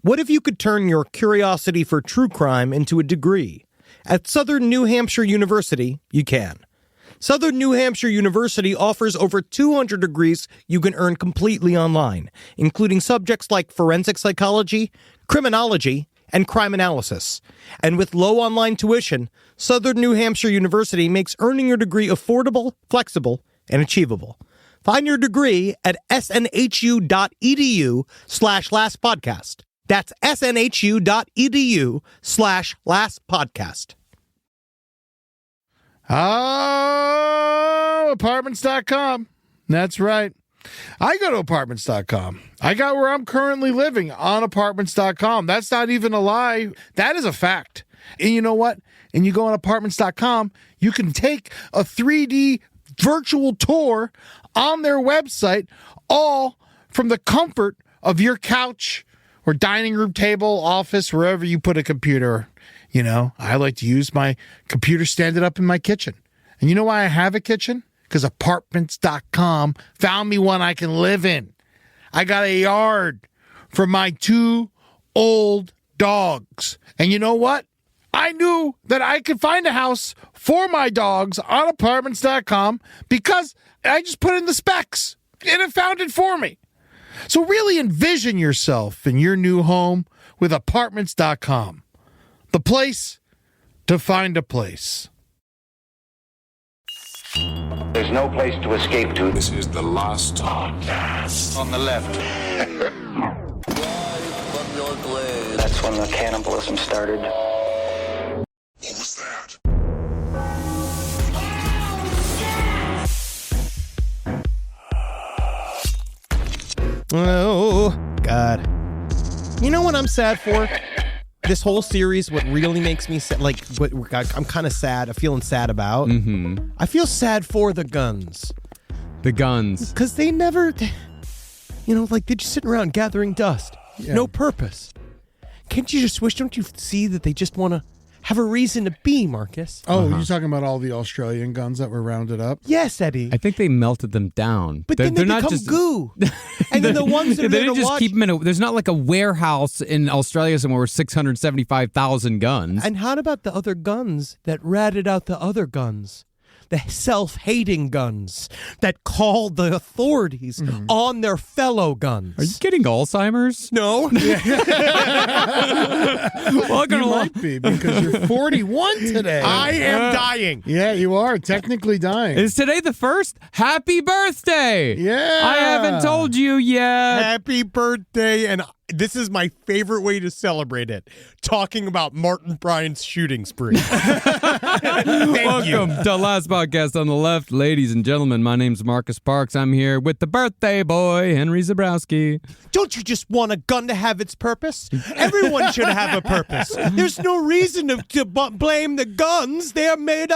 What if you could turn your curiosity for true crime into a degree? At Southern New Hampshire University, you can. Southern New Hampshire University offers over 200 degrees you can earn completely online, including subjects like forensic psychology, criminology, and crime analysis. And with low online tuition, Southern New Hampshire University makes earning your degree affordable, flexible, and achievable. Find your degree at snhu.edu/lastpodcast. That's snhu.edu/lastpodcast. Oh, apartments.com. That's right. I go to apartments.com. I got where I'm currently living on apartments.com. That's not even a lie. That is a fact. And you know what? And you go on apartments.com, you can take a 3D virtual tour on their website, all from the comfort of your couch or dining room table, office, wherever you put a computer. You know, I like to use my computer standing up in my kitchen. And you know why I have a kitchen? Because apartments.com found me one I can live in. I got a yard for my 2 old dogs. And you know what? I knew that I could find a house for my dogs on apartments.com because I just put in the specs and it found it for me. So really envision yourself in your new home with apartments.com. The place to find a place. There's no place to escape to. This is the last podcast. On the left. That's when the cannibalism started. What was that? Oh, God. You know what I'm sad for? This whole series, what really makes me sad, like, what I'm kind of sad, I'm feeling sad about. Mm-hmm. I feel sad for the guns. The guns. Because they never, you know, like, they're just sitting around gathering dust. Yeah. No purpose. Can't you just wish, don't you see that they just want to have a reason to be, Marcus? Oh, you're talking about all the Australian guns that were rounded up? Yes, Eddie. I think they melted them down. But then they not become just goo. And then the ones that are they there didn't to just watch. keep them in there's not like a warehouse in Australia somewhere with 675,000 guns. And how about the other guns that ratted out the other guns? The self-hating guns that called the authorities on their fellow guns. Are you getting Alzheimer's? No. You might be, because you're 41 today. I am dying. Yeah, you are technically dying. Is today the first? Happy birthday! Yeah. I haven't told you yet. Happy birthday. And this is my favorite way to celebrate it. Talking about Martin Bryant's shooting spree. Welcome to Last Podcast on the Left. Ladies and gentlemen, my name's Marcus Parks. I'm here with the birthday boy, Henry Zabrowski. Don't you just want a gun to have its purpose? Everyone should have a purpose. There's no reason to blame the guns. They are made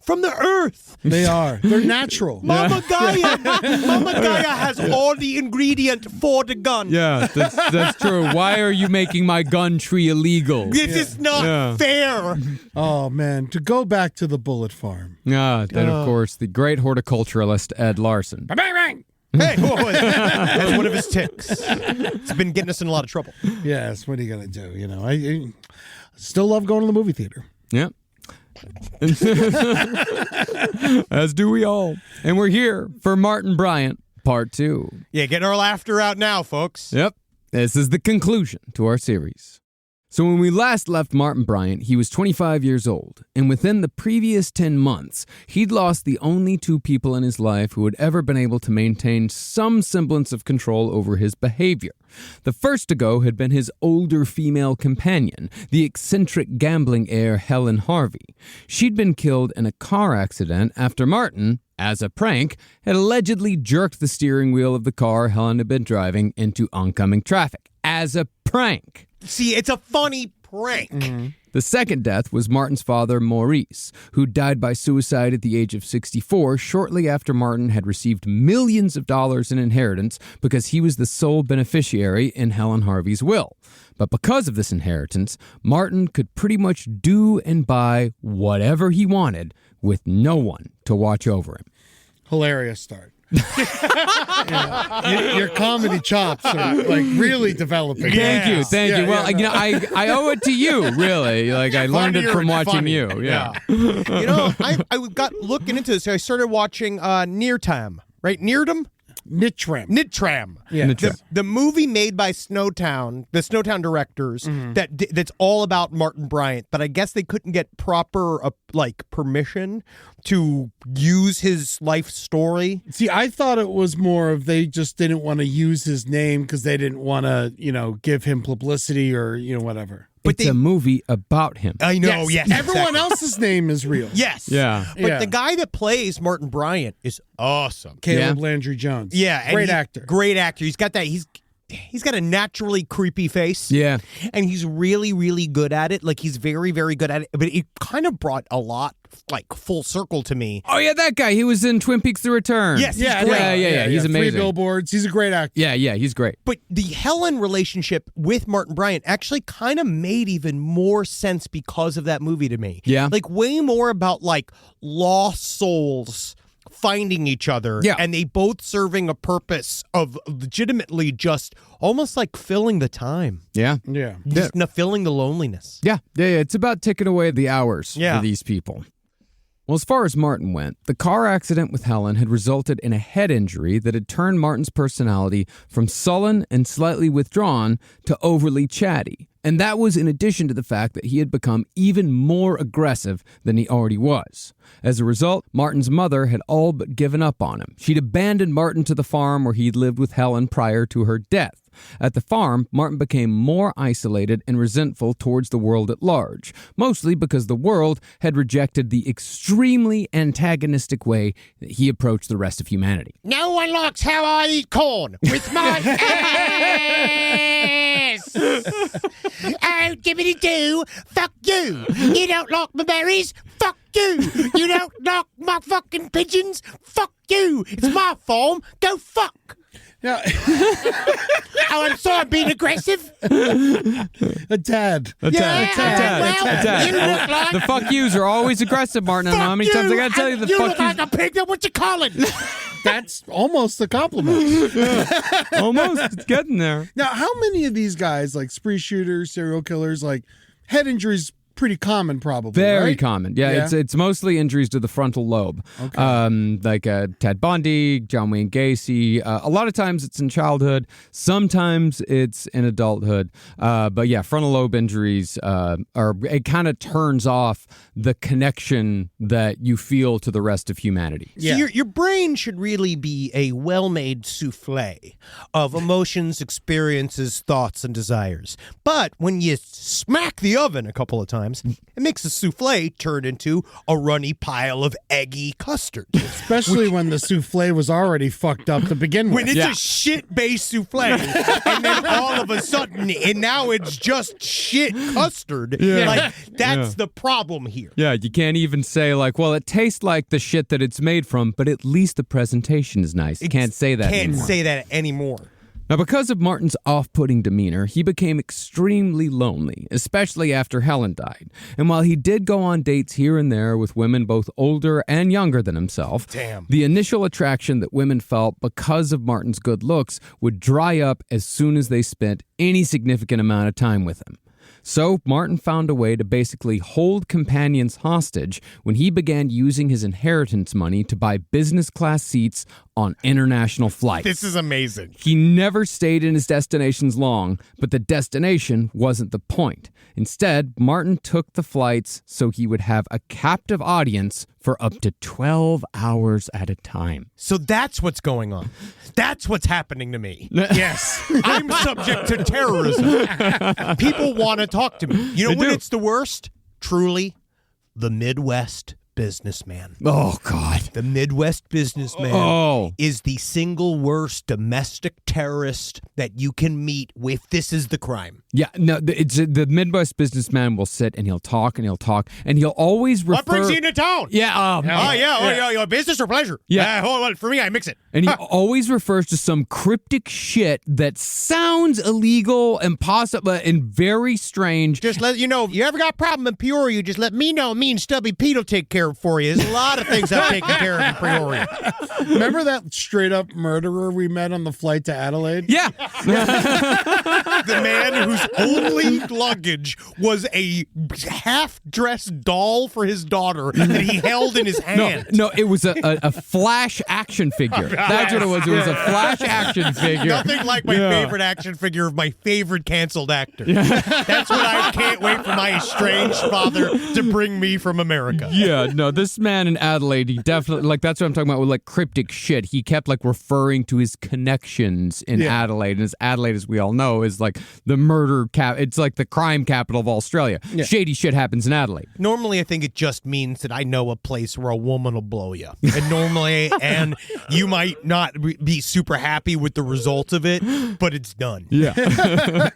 from the earth. They are. They're natural. Mama Gaia has all the ingredient for the gun. Yeah, that's true. Why are you making my gun tree illegal? This is not fair. Oh, man. To go back to the bullet farm. Ah, then of course the great horticulturalist Ed Larson. Hey, that's one of his ticks. It's been getting us in a lot of trouble. Yes, what are you going to do? You know, I still love going to the movie theater. Yeah. As do we all. And we're here for Martin Bryant, Part 2. Yeah, getting our laughter out now, folks. Yep. This is the conclusion to our series. So when we last left Martin Bryant, he was 25 years old, and within the previous 10 months, he'd lost the only 2 people in his life who had ever been able to maintain some semblance of control over his behavior. The first to go had been his older female companion, the eccentric gambling heir Helen Harvey. She'd been killed in a car accident after Martin, as a prank, had allegedly jerked the steering wheel of the car Helen had been driving into oncoming traffic. As a prank. See, it's a funny prank. Mm-hmm. The second death was Martin's father, Maurice, who died by suicide at the age of 64 shortly after Martin had received millions of dollars in inheritance because he was the sole beneficiary in Helen Harvey's will. But because of this inheritance, Martin could pretty much do and buy whatever he wanted with no one to watch over him. Hilarious start. Your comedy chops are like really developing. Thank you. Well, no. I owe it to you, really. Like I learned it from watching you. Yeah. You know, I got looking into this. I started watching Neartime, right? Neardom? Nitram. Yeah. The movie made by Snowtown, the Snowtown directors, that's all about Martin Bryant, but I guess they couldn't get proper permission to use his life story. See, I thought it was more of they just didn't want to use his name because they didn't want to, give him publicity or, whatever. But it's a movie about him. I know, yes. Everyone else's name is real. Yes. Yeah. But the guy that plays Martin Bryant is awesome. Caleb Landry Jones. Yeah. Great actor. Great actor. He's got that. He's got a naturally creepy face. Yeah. And he's really, really good at it. Like, he's very, very good at it. But it kind of brought a lot, full circle to me. Oh, yeah, that guy. He was in Twin Peaks: The Return. Yes, he's Yeah, great. Yeah. He's amazing. 3 Billboards. He's a great actor. Yeah, he's great. But the Helen relationship with Martin Bryant actually kind of made even more sense because of that movie to me. Yeah. Way more about, lost souls finding each other, and they both serving a purpose of legitimately just almost like filling the time. Yeah. Yeah. Just filling the loneliness. Yeah. It's about ticking away the hours for these people. Well, as far as Martin went, the car accident with Helen had resulted in a head injury that had turned Martin's personality from sullen and slightly withdrawn to overly chatty. And that was in addition to the fact that he had become even more aggressive than he already was. As a result, Martin's mother had all but given up on him. She'd abandoned Martin to the farm where he'd lived with Helen prior to her death. At the farm, Martin became more isolated and resentful towards the world at large, mostly because the world had rejected the extremely antagonistic way that he approached the rest of humanity. No one likes how I eat corn with my ass. Oh, dibbity doo, fuck you. You don't like my berries? Fuck you. You don't like my fucking pigeons? Fuck you. It's my farm. Go fuck. Yeah. Oh, I'm sorry, I'm being aggressive. A tad. Well, you look like... The fuck yous are always aggressive, Martin. I don't know how many times I gotta tell you the you fuck look like a pig. Then what you calling? That's almost a compliment. Almost. It's getting there. Now, how many of these guys, like spree shooters, serial killers, head injuries, pretty common probably, Very right? common. Yeah, it's mostly injuries to the frontal lobe. Okay. Ted Bundy, John Wayne Gacy. A lot of times it's in childhood. Sometimes it's in adulthood. But yeah, frontal lobe injuries it kind of turns off the connection that you feel to the rest of humanity. Yeah. So your brain should really be a well-made souffle of emotions, experiences, thoughts, and desires. But when you smack the oven a couple of times, it makes the souffle turn into a runny pile of eggy custard. Especially when the souffle was already fucked up to begin with. When it's a shit-based souffle, and then all of a sudden, and now it's just shit custard. Yeah. That's the problem here. Yeah, you can't even say well, it tastes like the shit that it's made from, but at least the presentation is nice. You can't say that anymore. Can't say that anymore. Now, because of Martin's off-putting demeanor, he became extremely lonely, especially after Helen died. And while he did go on dates here and there with women both older and younger than himself, the initial attraction that women felt because of Martin's good looks would dry up as soon as they spent any significant amount of time with him. So Martin found a way to basically hold companions hostage when he began using his inheritance money to buy business class seats on international flights. This is amazing. He never stayed in his destinations long, but the destination wasn't the point. Instead, Martin took the flights so he would have a captive audience for up to 12 hours at a time. So that's what's going on. That's what's happening to me. Yes. I'm subject to terrorism. People want to talk to me. You know when it's the worst? Truly, the Midwest businessman. Oh, God. The Midwest businessman is the single worst domestic terrorist that you can meet if this is the crime. Yeah, no, it's the Midwest businessman will sit and he'll talk and he'll talk and he'll always refer. What brings you into town? Yeah, business or pleasure? Yeah. Hold on, for me, I mix it. And he always refers to some cryptic shit that sounds illegal and possible and very strange. Just let you know, if you ever got a problem in Peoria, just let me know. Me and Stubby Pete will take care care for you. There's a lot of things I've taken care of in Peoria. Remember that straight up murderer we met on the flight to Adelaide? Yeah. The man whose only luggage was a half-dressed doll for his daughter that he held in his hand. No, it was a Flash action figure. That's what it was. It was a Flash action figure. Nothing like my favorite action figure of my favorite canceled actor. That's what I can't wait for my estranged father to bring me from America. Yeah, no, this man in Adelaide, he definitely, like, that's what I'm talking about with, like, cryptic shit. He kept, like, referring to his connections in Adelaide. And Adelaide, as we all know, is, like, the murder it's, like, the crime capital of Australia. Yeah. Shady shit happens in Adelaide. Normally, I think it just means that I know a place where a woman will blow you. And you might not be super happy with the result of it, but it's done. Yeah.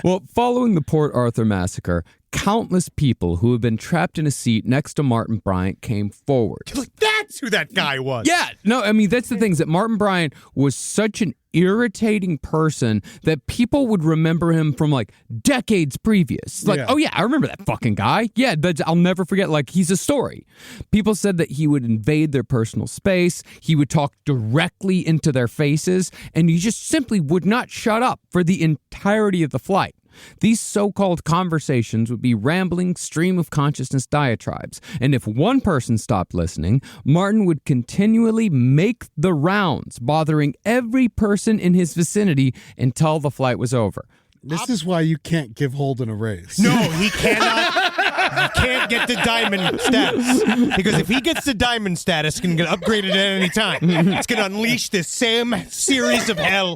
Well, following the Port Arthur massacre, countless people who had been trapped in a seat next to Martin Bryant came forward. That's who that guy was. Yeah, no, I mean, that's the thing, is that Martin Bryant was such an irritating person that people would remember him from, like, decades previous. Like, oh yeah, I remember that fucking guy. Yeah, I'll never forget, like, he's a story. People said that he would invade their personal space, he would talk directly into their faces, and he just simply would not shut up for the entirety of the flight. These so-called conversations would be rambling stream of consciousness diatribes, and if one person stopped listening, Martin would continually make the rounds, bothering every person in his vicinity until the flight was over. This is why you can't give Holden a raise. No, he cannot. He can't get the diamond status. Because if he gets the diamond status, it's going to get upgraded at any time. It's going to unleash the same series of hell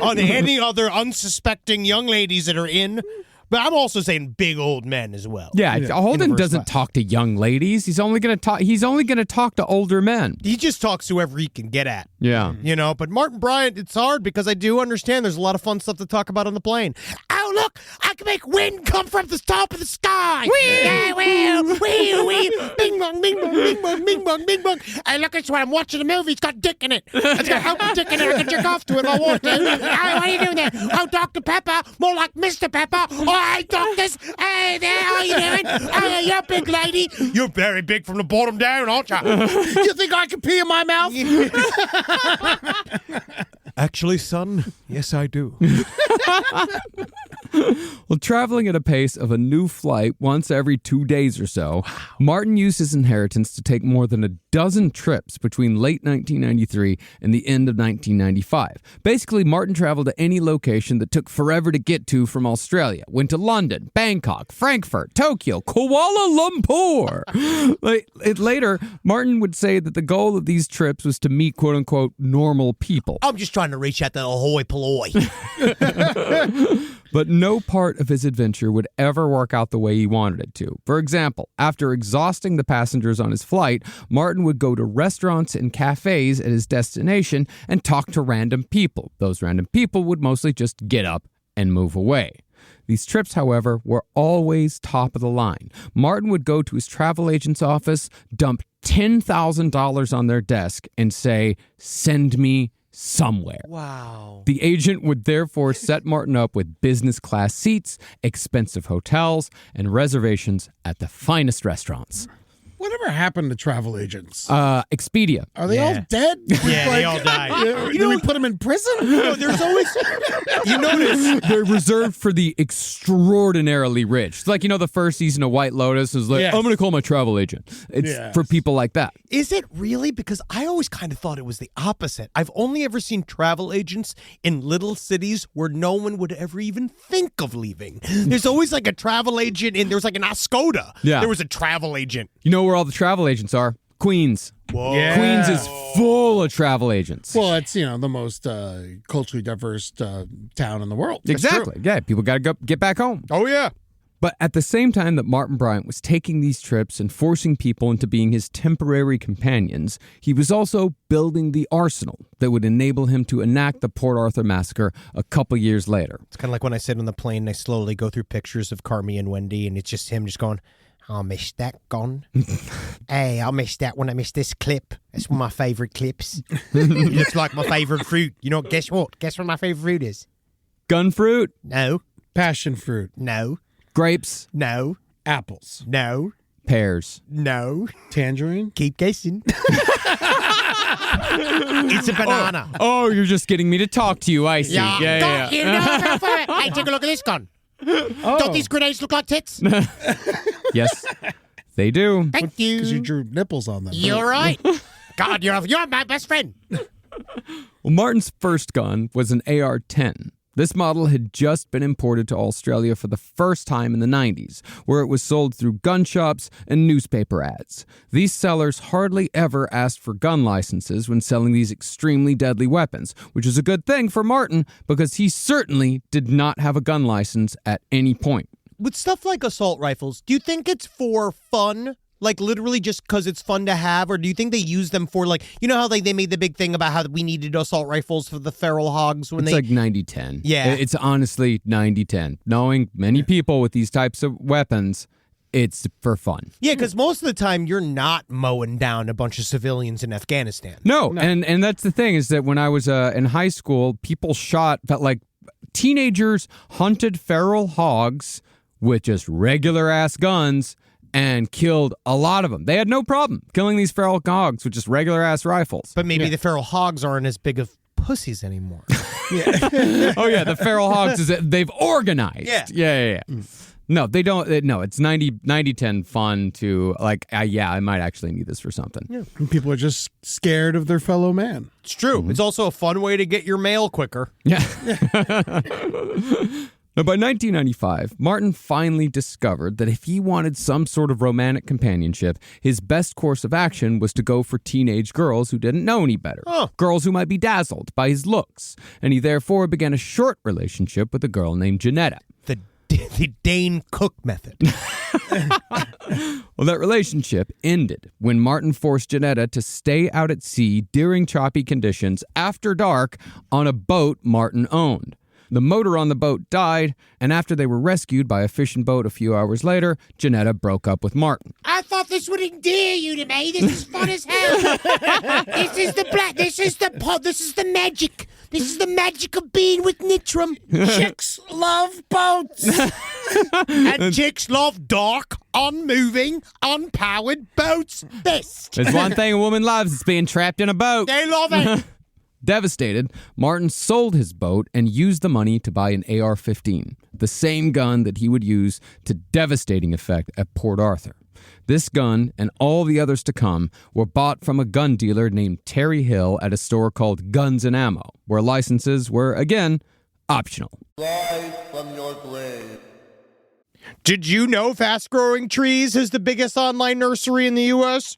on any other unsuspecting young ladies that are in. But I'm also saying big old men as well. Yeah, Holden doesn't talk to young ladies. He's only going to talk to older men. He just talks to whoever he can get at. Yeah. You know, but Martin Bryant, it's hard because I do understand there's a lot of fun stuff to talk about on the plane. Oh, look, I can make wind come from the top of the sky. Wee! Yeah, wee, bing bong, bing bong, bing bong, bing bong, bing bong. Hey, look, it's when I'm watching a movie. It's got dick in it. It's got open dick in it. I can jerk off to it if I want to. Hey, what are you doing there? Oh, Dr. Pepper, more like Mr. Pepper. Oh, hey, doctors. Hey there, how you doing? Hey, you're a big lady. You're very big from the bottom down, aren't you? You think I can pee in my mouth? Actually, son, yes, I do. Well, traveling at a pace of a new flight once every 2 days or so, Martin used his inheritance to take more than a dozen trips between late 1993 and the end of 1995. Basically, Martin traveled to any location that took forever to get to from Australia. Went to London, Bangkok, Frankfurt, Tokyo, Kuala Lumpur. Later, Martin would say that the goal of these trips was to meet quote-unquote normal people. I'm just trying to reach out to the hoi polloi. But no part of his adventure would ever work out the way he wanted it to. For example, after exhausting the passengers on his flight, Martin would go to restaurants and cafes at his destination and talk to random people. Those random people would mostly just get up and move away. These trips, however, were always top of the line. Martin would go to his travel agent's office, dump $10,000 on their desk, and say, "Send me somewhere." Wow. The agent would therefore set Martin up with business class seats, expensive hotels, and reservations at the finest restaurants. Whatever happened to travel agents? Expedia. Are they all dead? Yeah, they all died. Did we put them in prison? There's always... You notice... They're reserved for the extraordinarily rich. It's like, the first season of White Lotus is like, I'm going to call my travel agent. It's for people like that. Is it really? Because I always kind of thought it was the opposite. I've only ever seen travel agents in little cities where no one would ever even think of leaving. There's always like a travel agent there's like an Oscoda. Yeah. There was a travel agent. You know where all the travel agents are? Queens. Whoa. Yeah. Queens is full of travel agents. Well, it's, the most culturally diverse town in the world. Exactly. Yeah, people got to get back home. Oh, yeah. But at the same time that Martin Bryant was taking these trips and forcing people into being his temporary companions, he was also building the arsenal that would enable him to enact the Port Arthur Massacre a couple years later. It's kind of like when I sit on the plane and I slowly go through pictures of Carmi and Wendy, and it's just him just going, "I missed that gone. Hey, I missed that one. I missed this clip. That's one of my favorite clips. It looks like my favorite fruit. Guess what? Guess what my favorite fruit is? Gun fruit? No. Passion fruit. No. Grapes? No. Apples. No. Pears. No. Tangerine? Keep guessing. It's a banana. Oh, you're just getting me to talk to you. I see. Yeah. You know, hey, take a look at this gun. Oh. Don't these grenades look like tits? Yes, they do. Thank Because you you. drew nipples on them. You're right. God, you're my best friend. Well, Martin's first gun was an AR-10. This model had just been imported to Australia for the first time in the 90s, where it was sold through gun shops and newspaper ads. These sellers hardly ever asked for gun licenses when selling these extremely deadly weapons, which is a good thing for Martin because he certainly did not have a gun license at any point. With stuff like assault rifles, do you think it's for fun? Like literally just because it's fun to have? Or do you think they use them for like, you know how they made the big thing about how we needed assault rifles for the feral hogs when It's they... like 90-10. Yeah. It's honestly 90-10. Knowing many people with these types of weapons, it's for fun. Yeah, because most of the time you're not mowing down a bunch of civilians in Afghanistan. No. And that's the thing is that when I was in high school, people teenagers hunted feral hogs with just regular ass guns and killed a lot of them. They had no problem killing these feral hogs with just regular ass rifles. But maybe the feral hogs aren't as big of pussies anymore. Oh yeah, the feral hogs is that they've organized. Yeah. No, they don't. No, it's 90-10 fun to like. I might actually need this for something. Yeah. And people are just scared of their fellow man. It's true. It's also a fun way to get your mail quicker. Yeah. Now, by 1995, Martin finally discovered that if he wanted some sort of romantic companionship, his best course of action was to go for teenage girls who didn't know any better. Girls who might be dazzled by his looks. And he therefore began a short relationship with a girl named Janetta. The Dane Cook method. Well, that relationship ended when Martin forced Janetta to stay out at sea during choppy conditions after dark on a boat Martin owned. The motor on the boat died, and after they were rescued by a fishing boat a few hours later, Janetta broke up with Martin. I thought this would endear you to me. This is fun as hell. This is the magic. This is the magic of being with Nitram. Chicks love boats. And chicks love dark, unmoving, unpowered boats best. There's one thing a woman loves, it's being trapped in a boat. They love it. Devastated, Martin sold his boat and used the money to buy an AR-15, the same gun that he would use to devastating effect at Port Arthur. This gun and all the others to come were bought from a gun dealer named Terry Hill at a store called Guns and Ammo, where licenses were, again, optional. Rise from your grave. Did you know Fast Growing Trees is the biggest online nursery in the U.S.?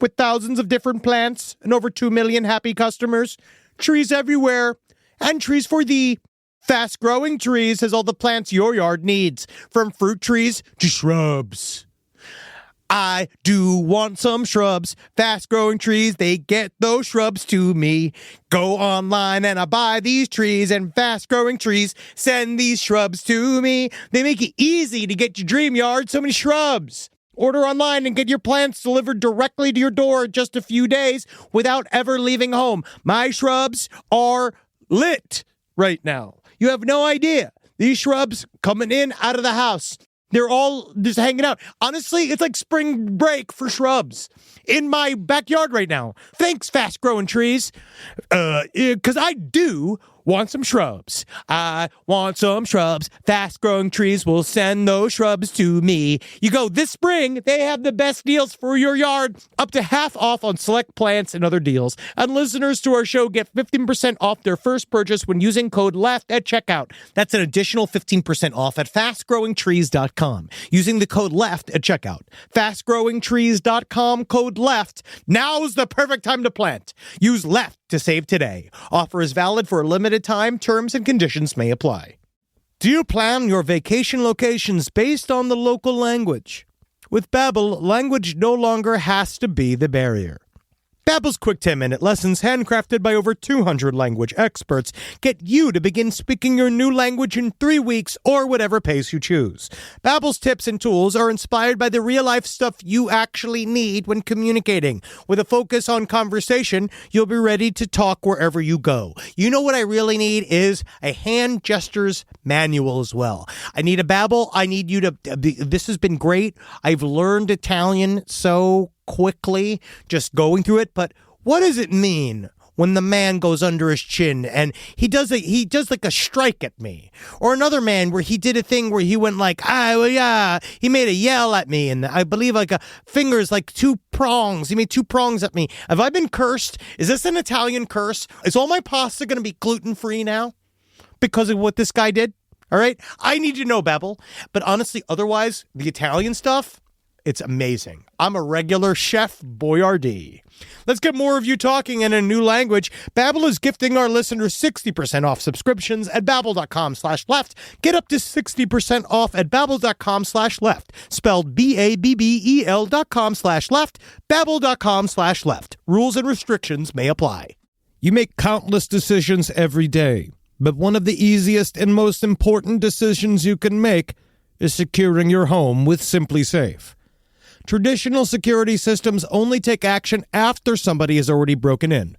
With thousands of different plants and over 2 million happy customers. Trees everywhere. And trees for thee. Fast Growing Trees has all the plants your yard needs. From fruit trees to shrubs. I do want some shrubs. Fast Growing Trees, they get those shrubs to me. Go online and I buy these trees, and Fast Growing Trees send these shrubs to me. They make it easy to get your dream yard so many shrubs. Order online and get your plants delivered directly to your door in just a few days without ever leaving home. My shrubs are lit right now. You have no idea. These shrubs coming in out of the house. They're all just hanging out. Honestly, it's like spring break for shrubs in my backyard right now. Thanks, Fast Growing Trees. Because I do want some shrubs. I want some shrubs. Fast Growing Trees will send those shrubs to me. You go this spring, they have the best deals for your yard. Up to half off on select plants and other deals. And listeners to our show get 15% off their first purchase when using code LEFT at checkout. That's an additional 15% off at fastgrowingtrees.com. Using the code LEFT at checkout. Fastgrowingtrees.com, code LEFT. Now's the perfect time to plant. Use LEFT to save today. Offer is valid for a limited time. Terms and conditions may apply. Do you plan your vacation locations based on the local language? With Babbel, language no longer has to be the barrier. Babbel's quick 10-minute lessons, handcrafted by over 200 language experts, get you to begin speaking your new language in 3 weeks or whatever pace you choose. Babbel's tips and tools are inspired by the real-life stuff you actually need when communicating. With a focus on conversation, you'll be ready to talk wherever you go. You know what I really need is a hand gestures manual as well. I need a Babbel. I need you to... This has been great. I've learned Italian so quickly just going through it, but what does it mean when the man goes under his chin and he does like a strike at me, or another man where he did a thing where he went like he made a yell at me, and I believe like a fingers like 2 prongs. He made 2 prongs at me. Have I been cursed? Is this an Italian curse? Is all my pasta going to be gluten-free now because of what this guy did? All right, I need to know, Babbel. But honestly, otherwise, the Italian stuff, it's amazing. I'm a regular Chef Boyardee. Let's get more of you talking in a new language. Babbel is gifting our listeners 60% off subscriptions at babbel.com/left. Get up to 60% off at babbel.com/left. Spelled BABBEL.com/left. Babbel.com/left. Rules and restrictions may apply. You make countless decisions every day, but one of the easiest and most important decisions you can make is securing your home with Simply Safe. Traditional security systems only take action after somebody has already broken in,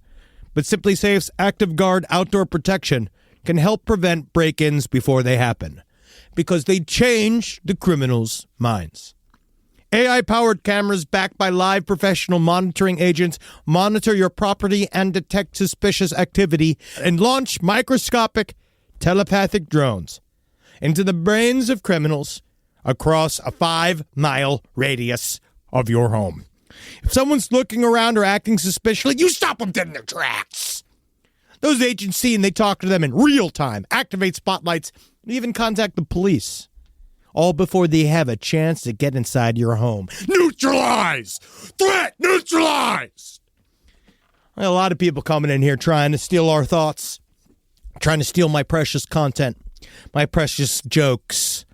but Simply Safe's Active Guard outdoor protection can help prevent break-ins before they happen, because they change the criminals' minds. AI-powered cameras backed by live professional monitoring agents monitor your property and detect suspicious activity and launch microscopic telepathic drones into the brains of criminals across a 5-mile radius of your home. If someone's looking around or acting suspiciously, you stop them dead in their tracks. Those agents see and they talk to them in real time, activate spotlights, and even contact the police, all before they have a chance to get inside your home. Neutralize! Threat neutralized! A lot of people coming in here trying to steal our thoughts, trying to steal my precious content, my precious jokes.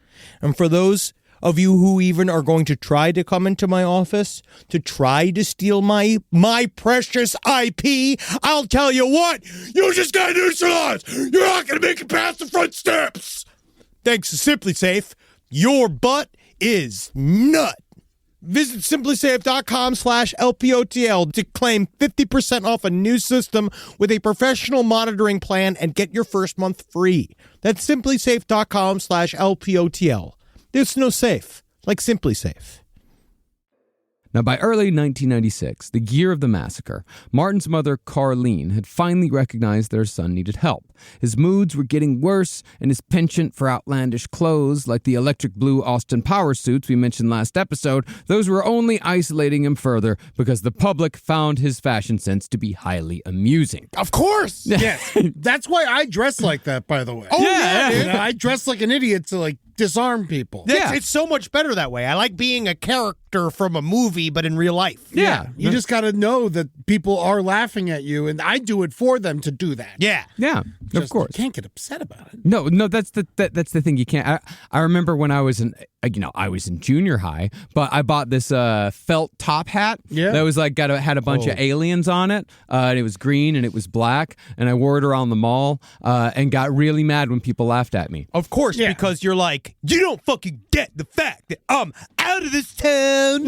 And for those of you who even are going to try to come into my office to try to steal my precious IP, I'll tell you what, you just got neutralized. You're not going to make it past the front steps. Thanks to Simply Safe, your butt is nut. Visit simplysafe.com/LPOTL to claim 50% off a new system with a professional monitoring plan and get your first month free. That's simplysafe.com/LPOTL. There's no safe like Simply Safe. Now, by early 1996, the year of the massacre, Martin's mother, Carlene, had finally recognized that her son needed help. His moods were getting worse, and his penchant for outlandish clothes, like the electric blue Austin Power suits we mentioned last episode, those were only isolating him further because the public found his fashion sense to be highly amusing. Of course. Yes. That's why I dress like that, by the way. Oh, yeah. You know, I dress like an idiot to, like, disarm people. Yeah. It's so much better that way. I like being a character from a movie, but in real life. Yeah. You just got to know that people are laughing at you, and I do it for them to do that. Yeah. Yeah, of course. You can't get upset about it. No, that's the thing. You can't. I remember when I was in junior high, but I bought this felt top hat. Yeah. That was like had a bunch of aliens on it, and it was green and it was black, and I wore it around the mall, and got really mad when people laughed at me. Of course, because you're like, you don't fucking get the fact that I'm out of this town.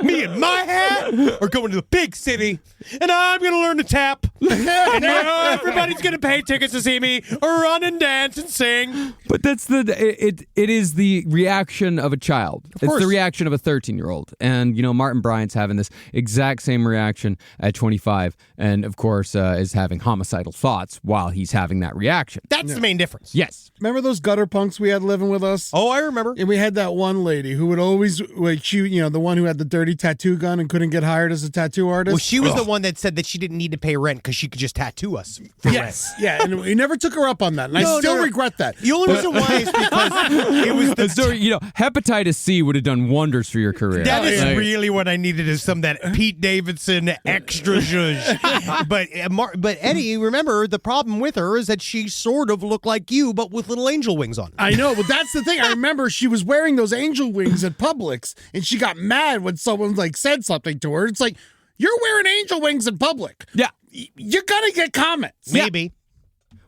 Me and my hat are going to the big city, and I'm going to learn to tap. And everybody's going to pay tickets to see me run and dance and sing. But that's it is the reaction of a child. It's the reaction of a 13-year-old. And, Martin Bryant's having this exact same reaction at 25, and, of course, is having homicidal thoughts while he's having that reaction. That's the main difference. Yes. Remember those gutter punks we had living with us? Oh, I remember. And we had that one lady who would always, the one who had the dirty tattoo gun and couldn't get hired as a tattoo artist. Well, she was the one that said that she didn't need to pay rent because she could just tattoo us for rent. Yeah, and we never took her up on that, and I still regret that. The only reason why is because it was the... So, hepatitis C would have done wonders for your career. That is really what I needed, is some of that Pete Davidson extra zhuzh. But Eddie, remember, the problem with her is that she sort of looked like you, but with little angel wings on. I know, but that's the thing. I remember she was wearing those angel wings at Publix, and she got mad when someone said something to her. It's like, You're wearing angel wings in public. Yeah. You're going to get comments. Maybe.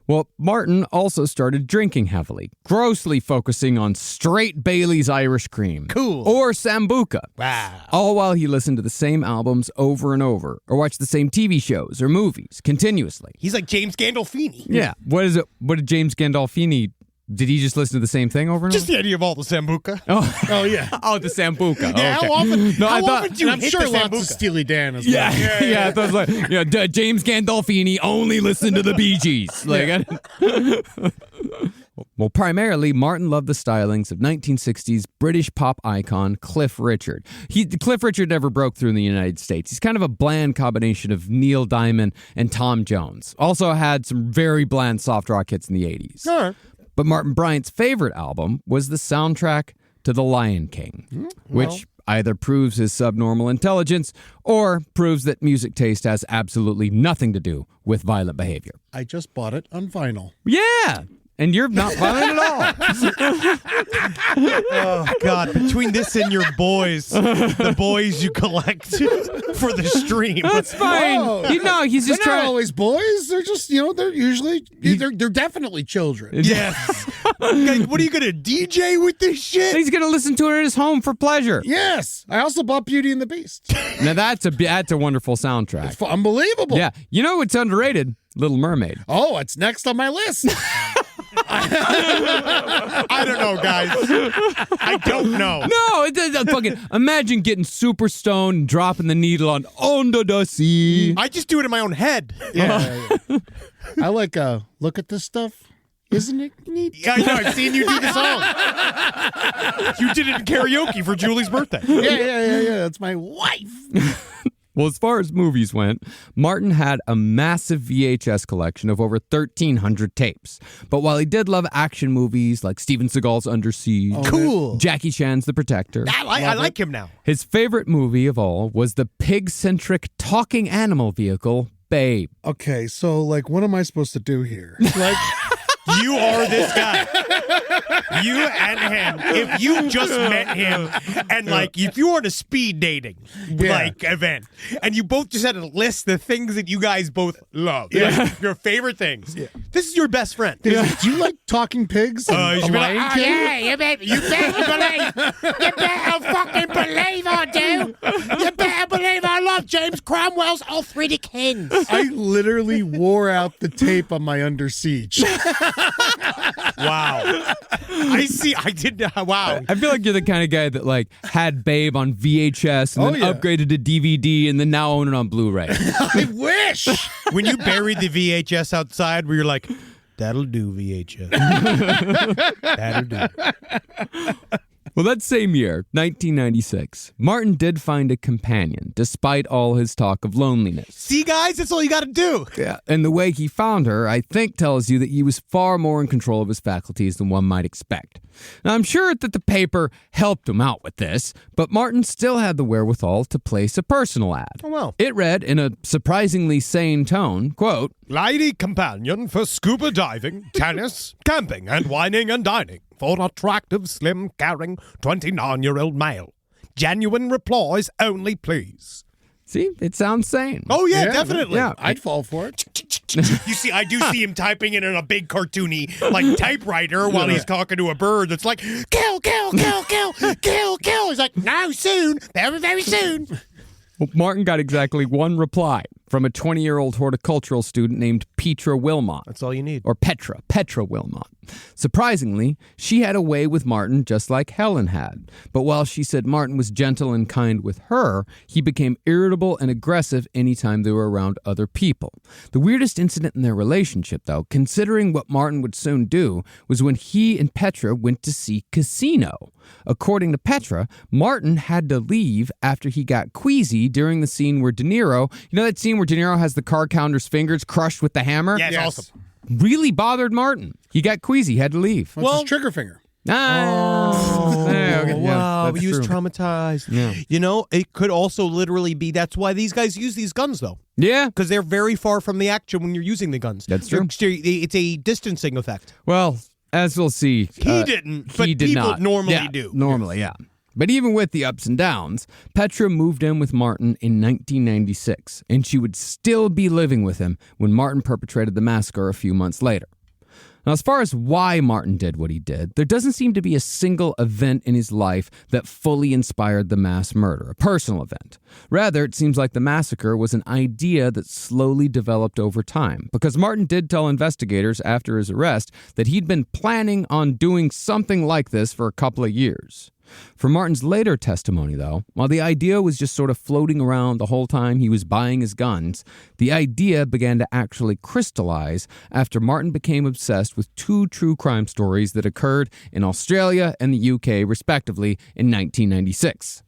Well, Martin also started drinking heavily, grossly focusing on straight Bailey's Irish Cream. Cool. Or Sambuca. Wow. All while he listened to the same albums over and over, or watched the same TV shows or movies continuously. He's like James Gandolfini. Yeah. What is it? What did James Gandolfini... Did he just listen to the same thing over and over? Just the idea of all the Sambuca. Oh, yeah. Oh, the Sambuca. Yeah, okay. how often? No, how I thought, often do you I'm hit sure the lots Sambuca? of Steely Dan as well. Yeah, I thought it was like, James Gandolfini only listened to the Bee Gees. Like, well, primarily, Martin loved the stylings of 1960s British pop icon Cliff Richard. Cliff Richard never broke through in the United States. He's kind of a bland combination of Neil Diamond and Tom Jones. Also had some very bland soft rock hits in the 80s. All right. But Martin Bryant's favorite album was the soundtrack to The Lion King, which either proves his subnormal intelligence or proves that music taste has absolutely nothing to do with violent behavior. I just bought it on vinyl. Yeah, and you're not violent at all. Oh, God. Between this and your boys, the boys you collect for the stream. That's fine. Oh. He's just They're not trying. always boys. They're just, they're usually, they're definitely children. Yes. Like, what are you going to DJ with this shit? He's gonna listen to it at his home for pleasure. Yes. I also bought Beauty and the Beast. Now that's a wonderful soundtrack. It's unbelievable. Yeah, you know what's underrated? Little Mermaid. Oh, it's next on my list. I don't know, guys. I don't know. No, it's fucking. Imagine getting super stoned and dropping the needle on Under the Sea. I just do it in my own head. Yeah. I like, look at this stuff. Isn't it neat? Yeah, I know. I've seen you do the song. You did it in karaoke for Julie's birthday. Yeah. That's my wife. Well, as far as movies went, Martin had a massive VHS collection of over 1,300 tapes. But while he did love action movies like Steven Seagal's Under Siege, Cool. Jackie Chan's The Protector, I like him now. his favorite movie of all was the pig-centric talking animal vehicle, Babe. Okay, so, what am I supposed to do here? You are this guy. You and him. If you just met him and if you were on a speed dating event and you both just had to list the things that you guys both love, your favorite things. Yeah. This is your best friend. Do you like talking pigs? You should be like, Oh, yeah, you better believe. You better fucking believe I do. You better believe I love James Cromwell's Arthritic Hens. I literally wore out the tape on my Under Siege. wow. I see. I did. Wow. I feel like you're the kind of guy that had Babe on VHS and then upgraded to DVD and then now own it on Blu-ray. I wish. When you buried the VHS outside, where you're like, that'll do, VHS. That'll do. Well, that same year, 1996, Martin did find a companion, despite all his talk of loneliness. See, guys, that's all you got to do. Yeah, and the way he found her, I think, tells you that he was far more in control of his faculties than one might expect. Now, I'm sure that the paper helped him out with this, but Martin still had the wherewithal to place a personal ad. Oh, well. It read in a surprisingly sane tone, quote, Lady companion for scuba diving, tennis, camping, and wining and dining. For attractive, slim, caring, 29-year-old male. Genuine replies only, please. See, it sounds sane. Oh, yeah, definitely. Yeah. I'd fall for it. You see, I do see him typing it in a big cartoony, typewriter while he's talking to a bird that's like, kill, kill, kill, kill, kill, kill. He's like, no, soon, very, very soon. Well, Martin got exactly one reply from a 20-year-old horticultural student named Petra Wilmot. That's all you need. Or Petra Wilmot. Surprisingly, she had a way with Martin just like Helen had. But while she said Martin was gentle and kind with her, he became irritable and aggressive anytime they were around other people. The weirdest incident in their relationship, though, considering what Martin would soon do, was when he and Petra went to see Casino. According to Petra, Martin had to leave after he got queasy during the scene where De Niro, you know that scene where De Niro has the car counter's fingers crushed with the hammer? Yeah, it's awesome. Really bothered Martin. He got queasy, had to leave. Well, it's his trigger finger. Wow, he was true. traumatized. Yeah. You know, it could also literally be that's why these guys use these guns, though. Yeah. Because they're very far from the action when you're using the guns. That's true. It's a distancing effect. Well, as we'll see. He didn't, but he did people not. normally Yeah, do. Normally, yeah. But even with the ups and downs, Petra moved in with Martin in 1996, and she would still be living with him when Martin perpetrated the massacre a few months later. Now, as far as why Martin did what he did, there doesn't seem to be a single event in his life that fully inspired the mass murder, a personal event. Rather, it seems like the massacre was an idea that slowly developed over time, because Martin did tell investigators after his arrest that he'd been planning on doing something like this for a couple of years. For Martin's later testimony, though, while the idea was just sort of floating around the whole time he was buying his guns, the idea began to actually crystallize after Martin became obsessed with two true crime stories that occurred in Australia and the UK, respectively, in 1996.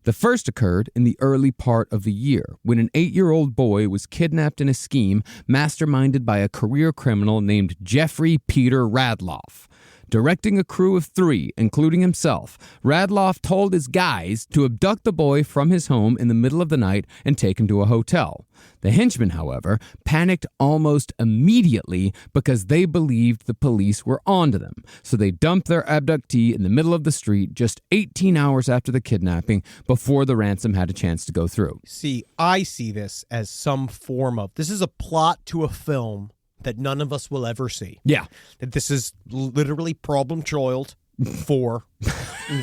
The first occurred in the early part of the year, when an 8-year-old boy was kidnapped in a scheme masterminded by a career criminal named Jeffrey Peter Radloff. Directing a crew of 3, including himself, Radloff told his guys to abduct the boy from his home in the middle of the night and take him to a hotel. The henchmen, however, panicked almost immediately because they believed the police were onto them, so they dumped their abductee in the middle of the street just 18 hours after the kidnapping before the ransom had a chance to go through. See, I see this as some form of, this is a plot to a film that none of us will ever see. Yeah. That this is literally Problem Child 4,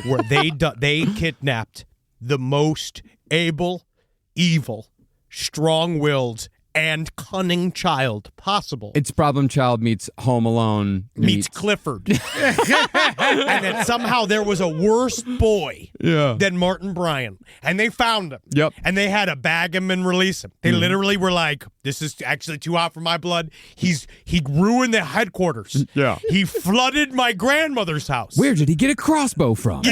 where they kidnapped the most able, evil, strong-willed, and cunning child possible. It's Problem Child meets Home Alone meets Clifford. And then somehow there was a worse boy than Martin Bryant. And they found him. Yep. And they had to bag him and release him. They literally were like, this is actually too hot for my blood. He ruined the headquarters. Yeah. He flooded my grandmother's house. Where did he get a crossbow from?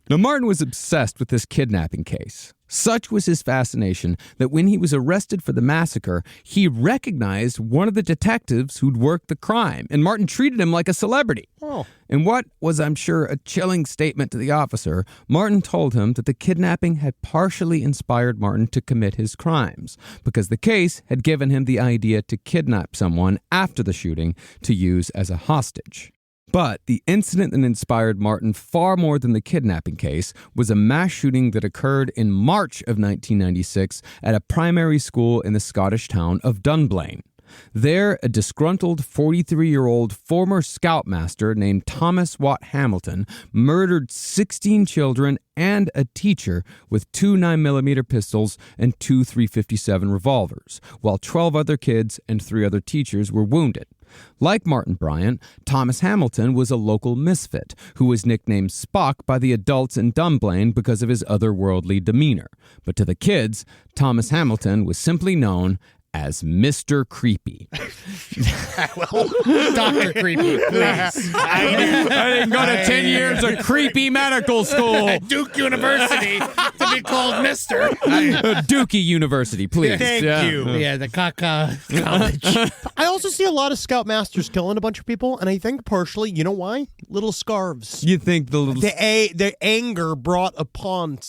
Now, Martin was obsessed with this kidnapping case. Such was his fascination that when he was arrested for the massacre, he recognized one of the detectives who'd worked the crime, and Martin treated him like a celebrity. Oh. In what was, I'm sure, a chilling statement to the officer, Martin told him that the kidnapping had partially inspired Martin to commit his crimes, because the case had given him the idea to kidnap someone after the shooting to use as a hostage. But the incident that inspired Martin far more than the kidnapping case was a mass shooting that occurred in March of 1996 at a primary school in the Scottish town of Dunblane. There, a disgruntled 43-year-old former scoutmaster named Thomas Watt Hamilton murdered 16 children and a teacher with 2 9mm pistols and 2 .357 revolvers, while 12 other kids and 3 other teachers were wounded. Like Martin Bryant, Thomas Hamilton was a local misfit who was nicknamed Spock by the adults in Dunblane because of his otherworldly demeanor. But to the kids, Thomas Hamilton was simply known as Mr. Creepy. Well, Dr. Creepy, please. I didn't go to 10 years of creepy medical school. At Duke University to be called Mr. Dookie University, please. Thank you. Yeah, the Caca College. I also see a lot of scoutmasters killing a bunch of people, and I think partially, you know why? Little scarves. You think the little... The anger brought upon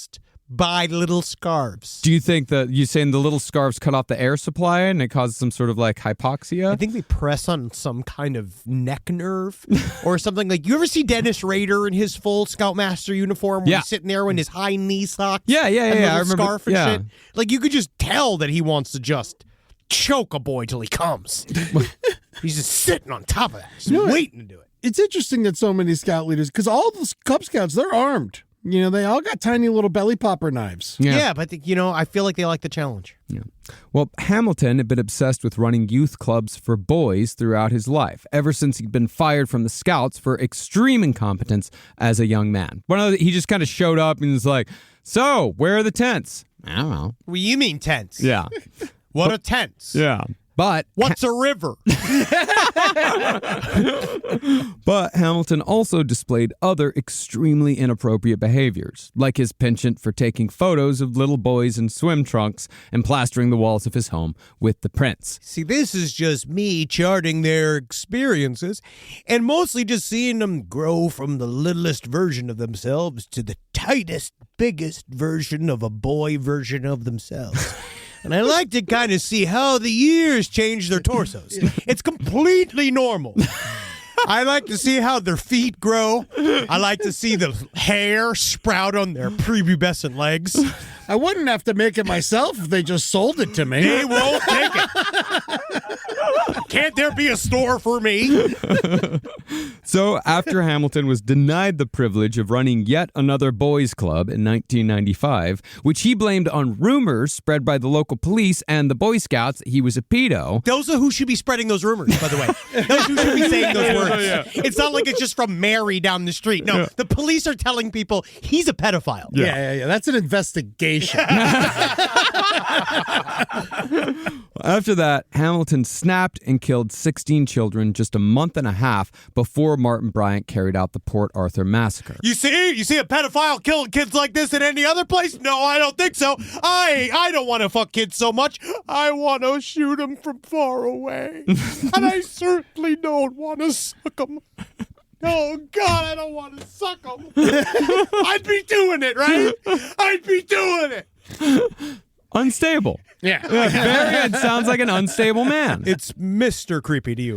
by little scarves. Do you think that you're saying the little scarves cut off the air supply and it causes some sort of like hypoxia? I think they press on some kind of neck nerve or something. Like, you ever see Dennis Rader in his full Scoutmaster uniform when he's sitting there in his high knee socks? Yeah. And I little remember. scarf and shit? Like, you could just tell that he wants to just choke a boy till he comes. He's just sitting on top of that, just waiting to do it. It's interesting that so many scout leaders, because all the Cub Scouts, they're armed. You know, they all got tiny little belly popper knives. Yeah, but, I feel like they like the challenge. Yeah. Well, Hamilton had been obsessed with running youth clubs for boys throughout his life, ever since he'd been fired from the Scouts for extreme incompetence as a young man. He just kind of showed up and was like, so, where are the tents? I don't know. Well, you mean tents? Yeah. What are tents? Yeah. But what's a river? But Hamilton also displayed other extremely inappropriate behaviors, like his penchant for taking photos of little boys in swim trunks and plastering the walls of his home with the prints. See, this is just me charting their experiences and mostly just seeing them grow from the littlest version of themselves to the tightest, biggest version of a boy version of themselves. And I like to kind of see how the years change their torsos. It's completely normal. I like to see how their feet grow. I like to see the hair sprout on their prepubescent legs. I wouldn't have to make it myself if they just sold it to me. They won't take it. Can't there be a store for me? So after Hamilton was denied the privilege of running yet another boys' club in 1995, which he blamed on rumors spread by the local police and the Boy Scouts that he was a pedo. Those are who should be spreading those rumors, by the way. Those who should be saying those words. It's not like it's just from Mary down the street. No, the police are telling people he's a pedophile. Yeah. That's an investigation. After that, Hamilton snapped and killed 16 children just a month and a half before Martin Bryant carried out the Port Arthur massacre. You see a pedophile killing kids like this in any other place? No, I don't think so. I don't want to fuck kids so much. I want to shoot them from far away. And I certainly don't want to suck them. Oh, God, I don't want to suck them. I'd be doing it, right? I'd be doing it. Unstable. Yeah. Varian sounds like an unstable man. It's Mr. Creepy to you.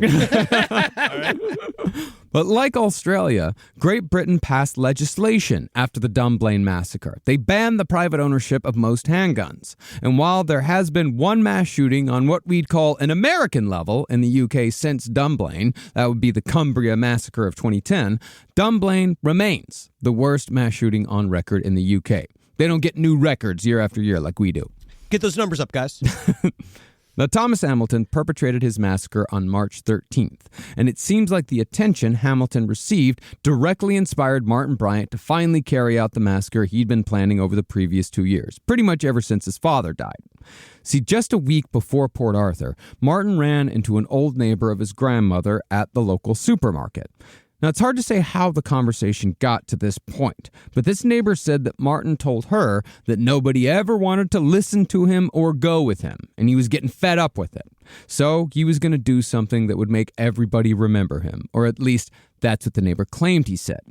But like Australia, Great Britain passed legislation after the Dunblane massacre. They banned the private ownership of most handguns. And while there has been one mass shooting on what we'd call an American level in the UK since Dunblane, that would be the Cumbria massacre of 2010, Dunblane remains the worst mass shooting on record in the UK. They don't get new records year after year like we do. Get those numbers up, guys. Now, Thomas Hamilton perpetrated his massacre on March 13th, and it seems like the attention Hamilton received directly inspired Martin Bryant to finally carry out the massacre he'd been planning over the previous 2 years, pretty much ever since his father died. See, just a week before Port Arthur, Martin ran into an old neighbor of his grandmother at the local supermarket. Now, it's hard to say how the conversation got to this point, but this neighbor said that Martin told her that nobody ever wanted to listen to him or go with him, and he was getting fed up with it. So he was going to do something that would make everybody remember him, or at least that's what the neighbor claimed he said.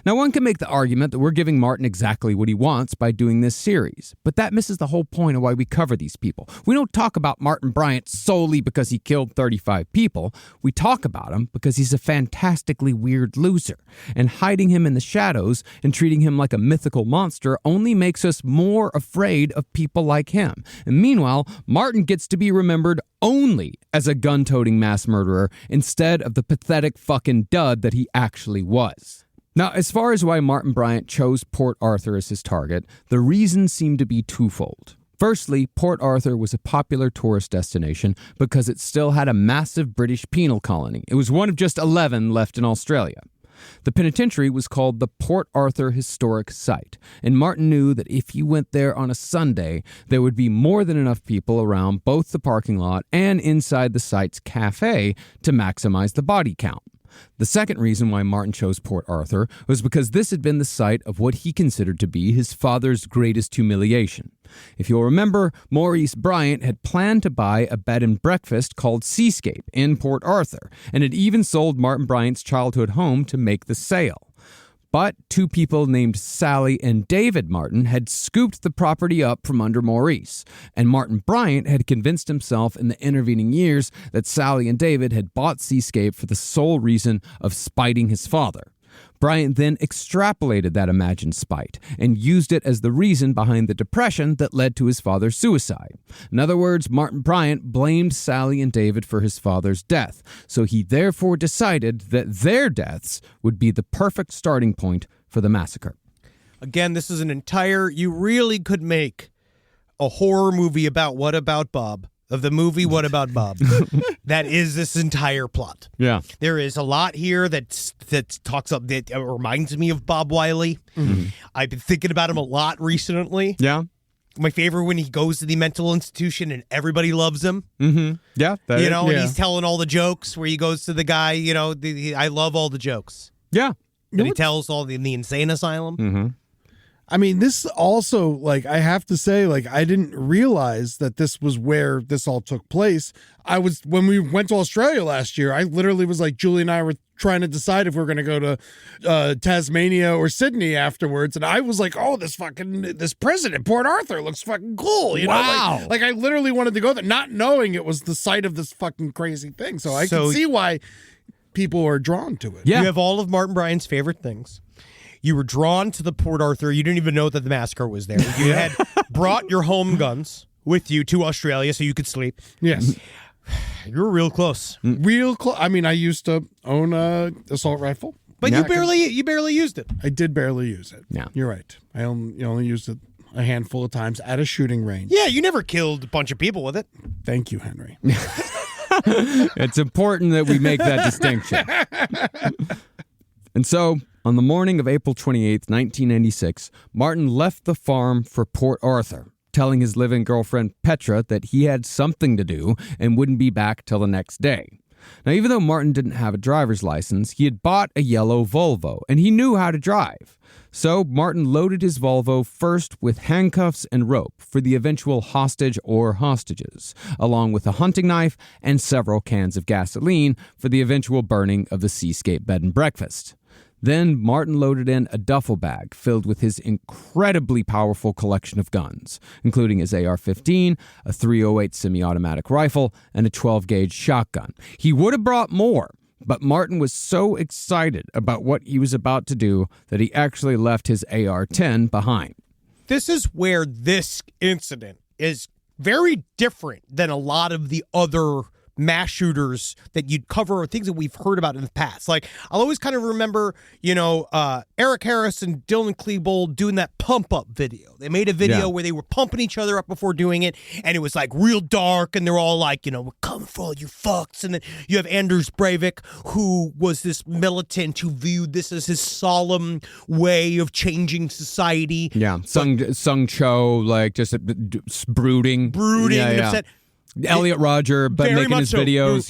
Now, one can make the argument that we're giving Martin exactly what he wants by doing this series, but that misses the whole point of why we cover these people. We don't talk about Martin Bryant solely because he killed 35 people. We talk about him because he's a fantastically weird loser, and hiding him in the shadows and treating him like a mythical monster only makes us more afraid of people like him. And meanwhile, Martin gets to be remembered only as a gun-toting mass murderer instead of the pathetic fucking dud that he actually was. Now, as far as why Martin Bryant chose Port Arthur as his target, the reasons seem to be twofold. Firstly, Port Arthur was a popular tourist destination because it still had a massive British penal colony. It was one of just 11 left in Australia. The penitentiary was called the Port Arthur Historic Site, and Martin knew that if he went there on a Sunday, there would be more than enough people around both the parking lot and inside the site's cafe to maximize the body count. The second reason why Martin chose Port Arthur was because this had been the site of what he considered to be his father's greatest humiliation. If you'll remember, Maurice Bryant had planned to buy a bed and breakfast called Seascape in Port Arthur, and had even sold Martin Bryant's childhood home to make the sale. But two people named Sally and David Martin had scooped the property up from under Maurice, and Martin Bryant had convinced himself in the intervening years that Sally and David had bought Seascape for the sole reason of spiting his father. Bryant then extrapolated that imagined spite and used it as the reason behind the depression that led to his father's suicide. In other words, Martin Bryant blamed Sally and David for his father's death, so he therefore decided that their deaths would be the perfect starting point for the massacre. Again, this is you really could make a horror movie about What About Bob, of the movie What About Bob. That is this entire plot. Yeah. There is a lot here that reminds me of Bob Wiley. Mm-hmm. I've been thinking about him a lot recently. Yeah. My favorite when he goes to the mental institution and everybody loves him. Mm-hmm. Yeah. And he's telling all the jokes where he goes to the guy, I love all the jokes. Yeah. That he tells all in the insane asylum. Mm-hmm. I mean, this also, I have to say, I didn't realize that this was where this all took place. When we went to Australia last year, I literally was Julie and I were trying to decide if we were going to go to Tasmania or Sydney afterwards. And I was like, oh, this prison in Port Arthur looks fucking cool. Wow. I literally wanted to go there, not knowing it was the site of this fucking crazy thing. So I can see why people are drawn to it. Yeah. You have all of Martin Bryant's favorite things. You were drawn to the Port Arthur. You didn't even know that the massacre was there. You had brought your home guns with you to Australia so you could sleep. Yes. You were real close. Real close. I mean, I used to own a assault rifle. But Yeah. you barely used it. I did barely use it. Yeah. You're right. I only used it a handful of times at a shooting range. Yeah, you never killed a bunch of people with it. Thank you, Henry. It's important that we make that distinction. And so, on the morning of April 28th, 1996, Martin left the farm for Port Arthur, telling his live-in girlfriend Petra that he had something to do and wouldn't be back till the next day. Now, even though Martin didn't have a driver's license, he had bought a yellow Volvo, and he knew how to drive. So Martin loaded his Volvo first with handcuffs and rope for the eventual hostage or hostages, along with a hunting knife and several cans of gasoline for the eventual burning of the Seascape bed and breakfast. Then Martin loaded in a duffel bag filled with his incredibly powerful collection of guns, including his AR-15, a .308 semi-automatic rifle, and a 12-gauge shotgun. He would have brought more, but Martin was so excited about what he was about to do that he actually left his AR-10 behind. This is where this incident is very different than a lot of the other mass shooters that you'd cover or things that we've heard about in the past. Like, I'll always kind of remember, Eric Harris and Dylan Klebold doing that pump up video. They made a video where they were pumping each other up before doing it, and it was like real dark, and they're all like, we're coming for all you fucks. And then you have Anders Breivik, who was this militant who viewed this as his solemn way of changing society. Yeah, Sung Cho, like just brooding. And upset. Elliot Roger, but Very making his much so. videos,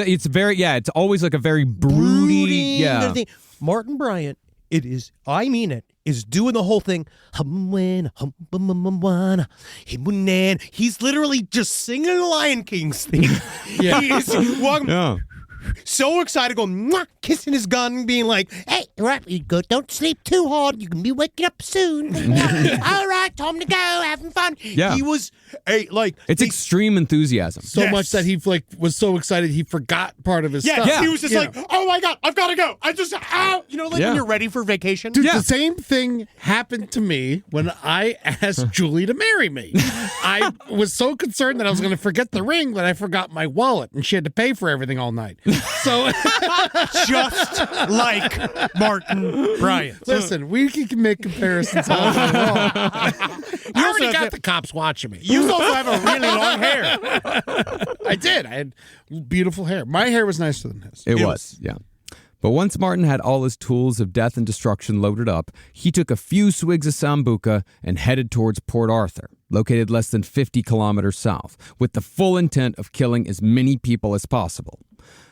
it's very, it's always like a very broody, thing. Martin Bryant, is doing the whole thing. He's literally just singing the Lion King's theme. Yeah. He is walking, so excited, going, mwah, kissing his gun, being like, Hey, right, you go. Don't sleep too hard. You can be waking up soon. All right, time to go. Having fun. Yeah. He was it's extreme enthusiasm. So much that he was so excited he forgot part of his stuff. He was just like, oh my God, I've got to go. When you're ready for vacation. Dude, the same thing happened to me when I asked Julie to marry me. I was so concerned that I was going to forget the ring that I forgot my wallet, and she had to pay for everything all night. So, just like Martin Bryant. listen, we can make comparisons all day long. I already got the cops watching me. You also have a really long hair. I did. I had beautiful hair. My hair was nicer than his. It was, yeah. But once Martin had all his tools of death and destruction loaded up, he took a few swigs of Sambuca and headed towards Port Arthur, located less than 50 kilometers south, with the full intent of killing as many people as possible.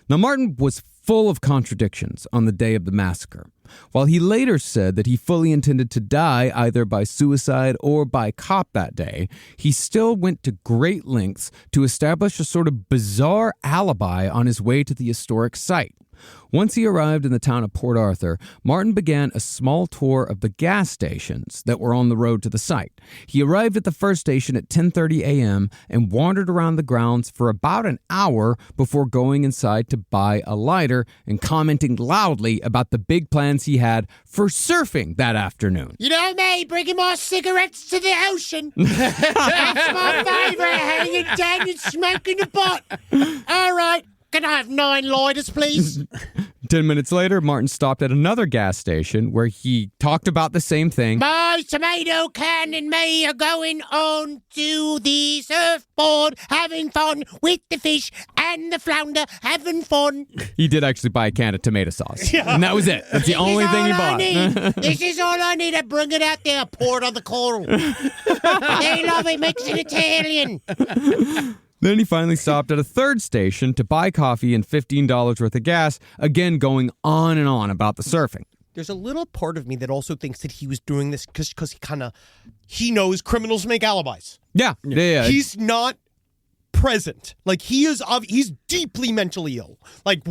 Now, Martin was full of contradictions on the day of the massacre. While he later said that he fully intended to die either by suicide or by cop that day, he still went to great lengths to establish a sort of bizarre alibi on his way to the historic site. Once he arrived in the town of Port Arthur, Martin began a small tour of the gas stations that were on the road to the site. He arrived at the first station at 10:30 a.m. and wandered around the grounds for about an hour before going inside to buy a lighter and commenting loudly about the big plans he had for surfing that afternoon. You know me, bringing my cigarettes to the ocean. That's my favourite, hanging down and smoking a pot. All right. Can I have 9 lighters, please? 10 minutes later, Martin stopped at another gas station where he talked about the same thing. My tomato can and me are going on to the surfboard, having fun with the fish and the flounder, having fun. He did actually buy a can of tomato sauce. Yeah. And that was it. That's the only thing he bought. This is all I need. I bring it out there, pour it on the coral. They love it, makes it Italian. Then he finally stopped at a third station to buy coffee and $15 worth of gas, again going on and on about the surfing. There's a little part of me that also thinks that he was doing this because he knows criminals make alibis. Yeah. He's not present. Like, he's deeply mentally ill. I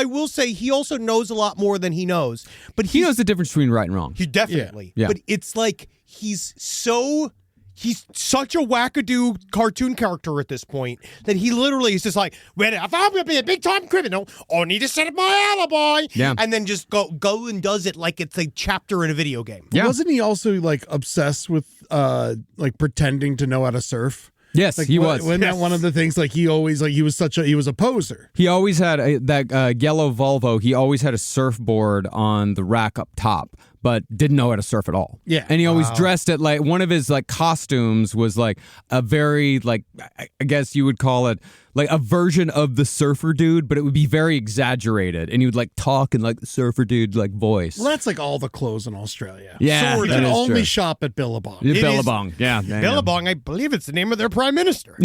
will say he also knows a lot more than he knows. But he knows the difference between right and wrong. He definitely. Yeah. But it's like he's so he's such a wackadoo cartoon character at this point that he literally is just like, well, if I'm going to be a big-time criminal, I need to set up my alibi. Yeah. And then just go and does it like it's a chapter in a video game. Yeah. Wasn't he also like obsessed with like pretending to know how to surf? Yes, Like, he was. Wasn't that one of the things? Like he always he was a poser. He always had that yellow Volvo. He always had a surfboard on the rack up top, but didn't know how to surf at all. Yeah. And he always dressed it like one of his like costumes was like a very like I guess you would call it like a version of the surfer dude, but it would be very exaggerated, and he would like talk in like the surfer dude like voice. Well, that's like all the clothes in Australia. Yeah, you that can is only true. shop at Billabong. Yeah, It is- Billabong. Yeah. Billabong, I believe it's the name of their prime minister.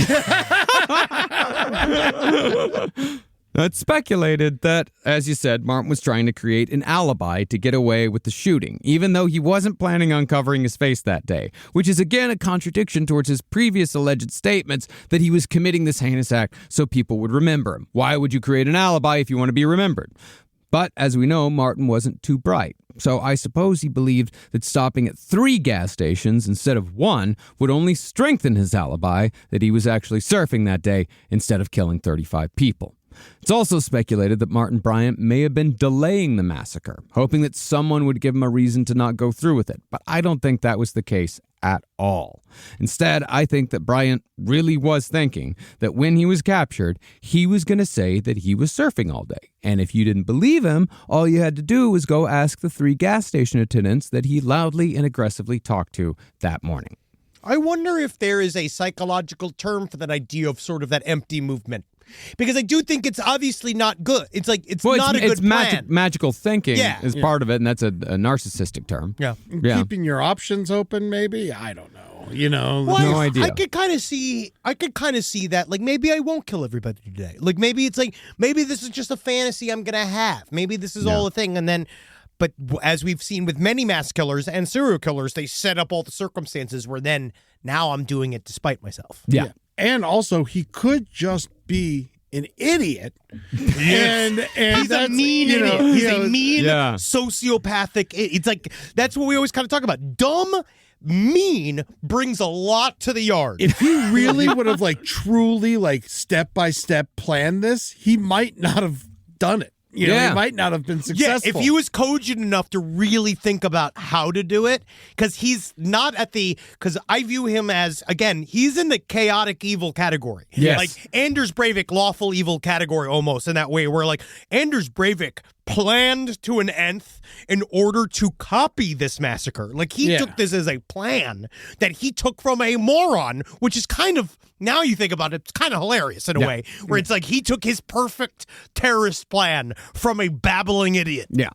It's speculated that, as you said, Martin was trying to create an alibi to get away with the shooting, even though he wasn't planning on covering his face that day, which is again a contradiction towards his previous alleged statements that he was committing this heinous act so people would remember him. Why would you create an alibi if you want to be remembered? But as we know, Martin wasn't too bright. So I suppose he believed that stopping at 3 gas stations instead of 1 would only strengthen his alibi that he was actually surfing that day instead of killing 35 people. It's also speculated that Martin Bryant may have been delaying the massacre, hoping that someone would give him a reason to not go through with it. But I don't think that was the case at all. Instead, I think that Bryant really was thinking that when he was captured, he was going to say that he was surfing all day. And if you didn't believe him, all you had to do was go ask the 3 gas station attendants that he loudly and aggressively talked to that morning. I wonder if there is a psychological term for that idea of sort of that empty movement. Because I do think it's obviously not good. It's like, it's not a good plan. Magical thinking is Yeah. part of it, and that's a narcissistic term. Yeah. Yeah. Keeping your options open, maybe. I don't know. You know, Well, No idea. I could kind of see that. Like, maybe I won't kill everybody today. Like, maybe it's like, maybe this is just a fantasy I'm going to have. Maybe this is all a thing. And then, but as we've seen with many mass killers and serial killers, they set up all the circumstances where then now I'm doing it despite myself. Yeah. and also he could just be an idiot. And He's a that's, mean you know, idiot. He's you a know, mean, Yeah. sociopathic. It's like, that's what we always kind of talk about. Dumb, mean brings a lot to the yard. If he really would have like truly like step by step planned this, he might not have done it. You know, Yeah. he might not have been Yeah, successful. if he was cogent enough to really think about how to do it, because he's not because I view him as, again, he's in the chaotic evil category. Yes. Like Anders Breivik, lawful evil category almost in that way, where like Anders Breivik planned to an nth in order to copy this massacre. Like he took this as a plan that he took from a moron, which is kind of, now you think about it, it's kind of hilarious in a way, where it's like he took his perfect terrorist plan from a babbling idiot. Yeah.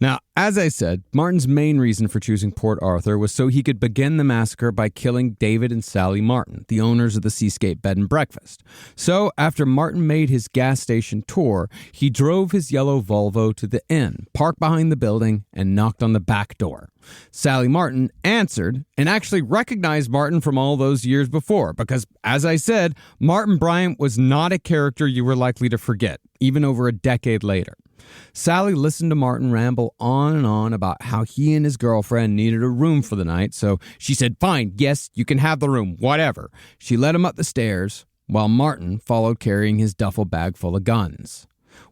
Now, as I said, Martin's main reason for choosing Port Arthur was so he could begin the massacre by killing David and Sally Martin, the owners of the Seascape Bed and Breakfast. So, after Martin made his gas station tour, he drove his yellow Volvo to the inn, parked behind the building, and knocked on the back door. Sally Martin answered and actually recognized Martin from all those years before because, as I said, Martin Bryant was not a character you were likely to forget, even over a decade later. Sally listened to Martin ramble on and on about how he and his girlfriend needed a room for the night, so she said, "Fine, yes, you can have the room, whatever." She led him up the stairs, while Martin followed carrying his duffel bag full of guns.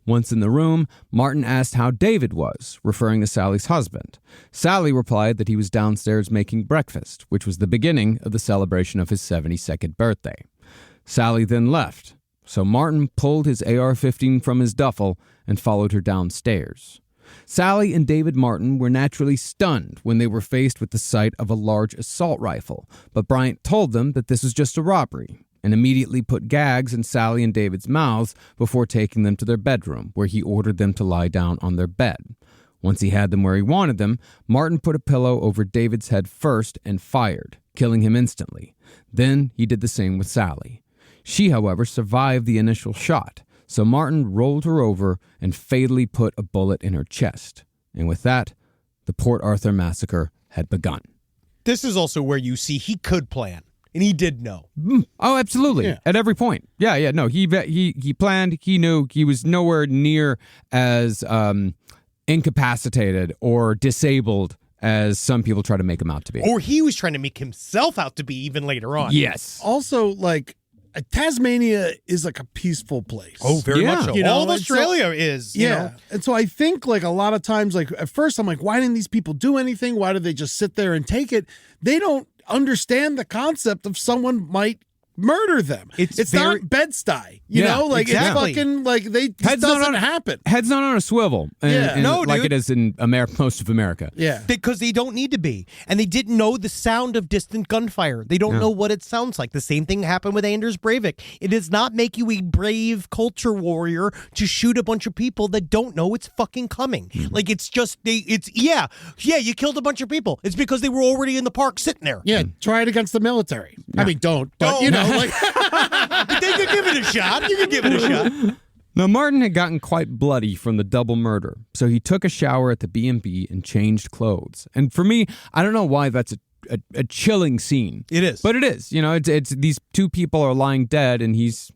Once in the room, Martin asked how David was, referring to Sally's husband. Sally replied that he was downstairs making breakfast, which was the beginning of the celebration of his 72nd birthday. Sally then left, so Martin pulled his AR-15 from his duffel and followed her downstairs. Sally and David Martin were naturally stunned when they were faced with the sight of a large assault rifle, but Bryant told them that this was just a robbery and immediately put gags in Sally and David's mouths before taking them to their bedroom, where he ordered them to lie down on their bed. Once he had them where he wanted them, Martin put a pillow over David's head first and fired, killing him instantly. Then he did the same with Sally. She, however, survived the initial shot, so Martin rolled her over and fatally put a bullet in her chest. And with that, the Port Arthur massacre had begun. This is also where you see he could plan, and he did know. Oh, absolutely. Yeah. At every point. Yeah. No, he planned. He knew. He was nowhere near as incapacitated or disabled as some people try to make him out to be. Or he was trying to make himself out to be even later on. Yes. Also, like, Tasmania is like a peaceful place. Oh, very Yeah. much so. You know, All of and so- Australia is. You know? And so I think like a lot of times, like at first I'm like, why didn't these people do anything? Why did they just sit there and take it? They don't understand the concept of someone might murder them. It's not very- Bed-Stuy, you Yeah, know, like exactly. it's fucking like they just Heads not doesn't on- happen. Head's not on a swivel. Yeah. No, like dude. it is in most of America. Yeah. Because they don't need to be. And they didn't know the sound of distant gunfire. They don't know what it sounds like. The same thing happened with Anders Breivik. It does not make you a brave culture warrior to shoot a bunch of people that don't know it's fucking coming. Like, it's just, yeah, you killed a bunch of people. It's because they were already in the park sitting there. Yeah, try it against the military. I mean, don't, but Don't. you know, like But they could give it a shot. You could give it a shot. Now, Martin had gotten quite bloody from the double murder, so he took a shower at the B&B and changed clothes. And for me, I don't know why that's a chilling scene. It is. But it is. You know, it's these two people are lying dead, and he's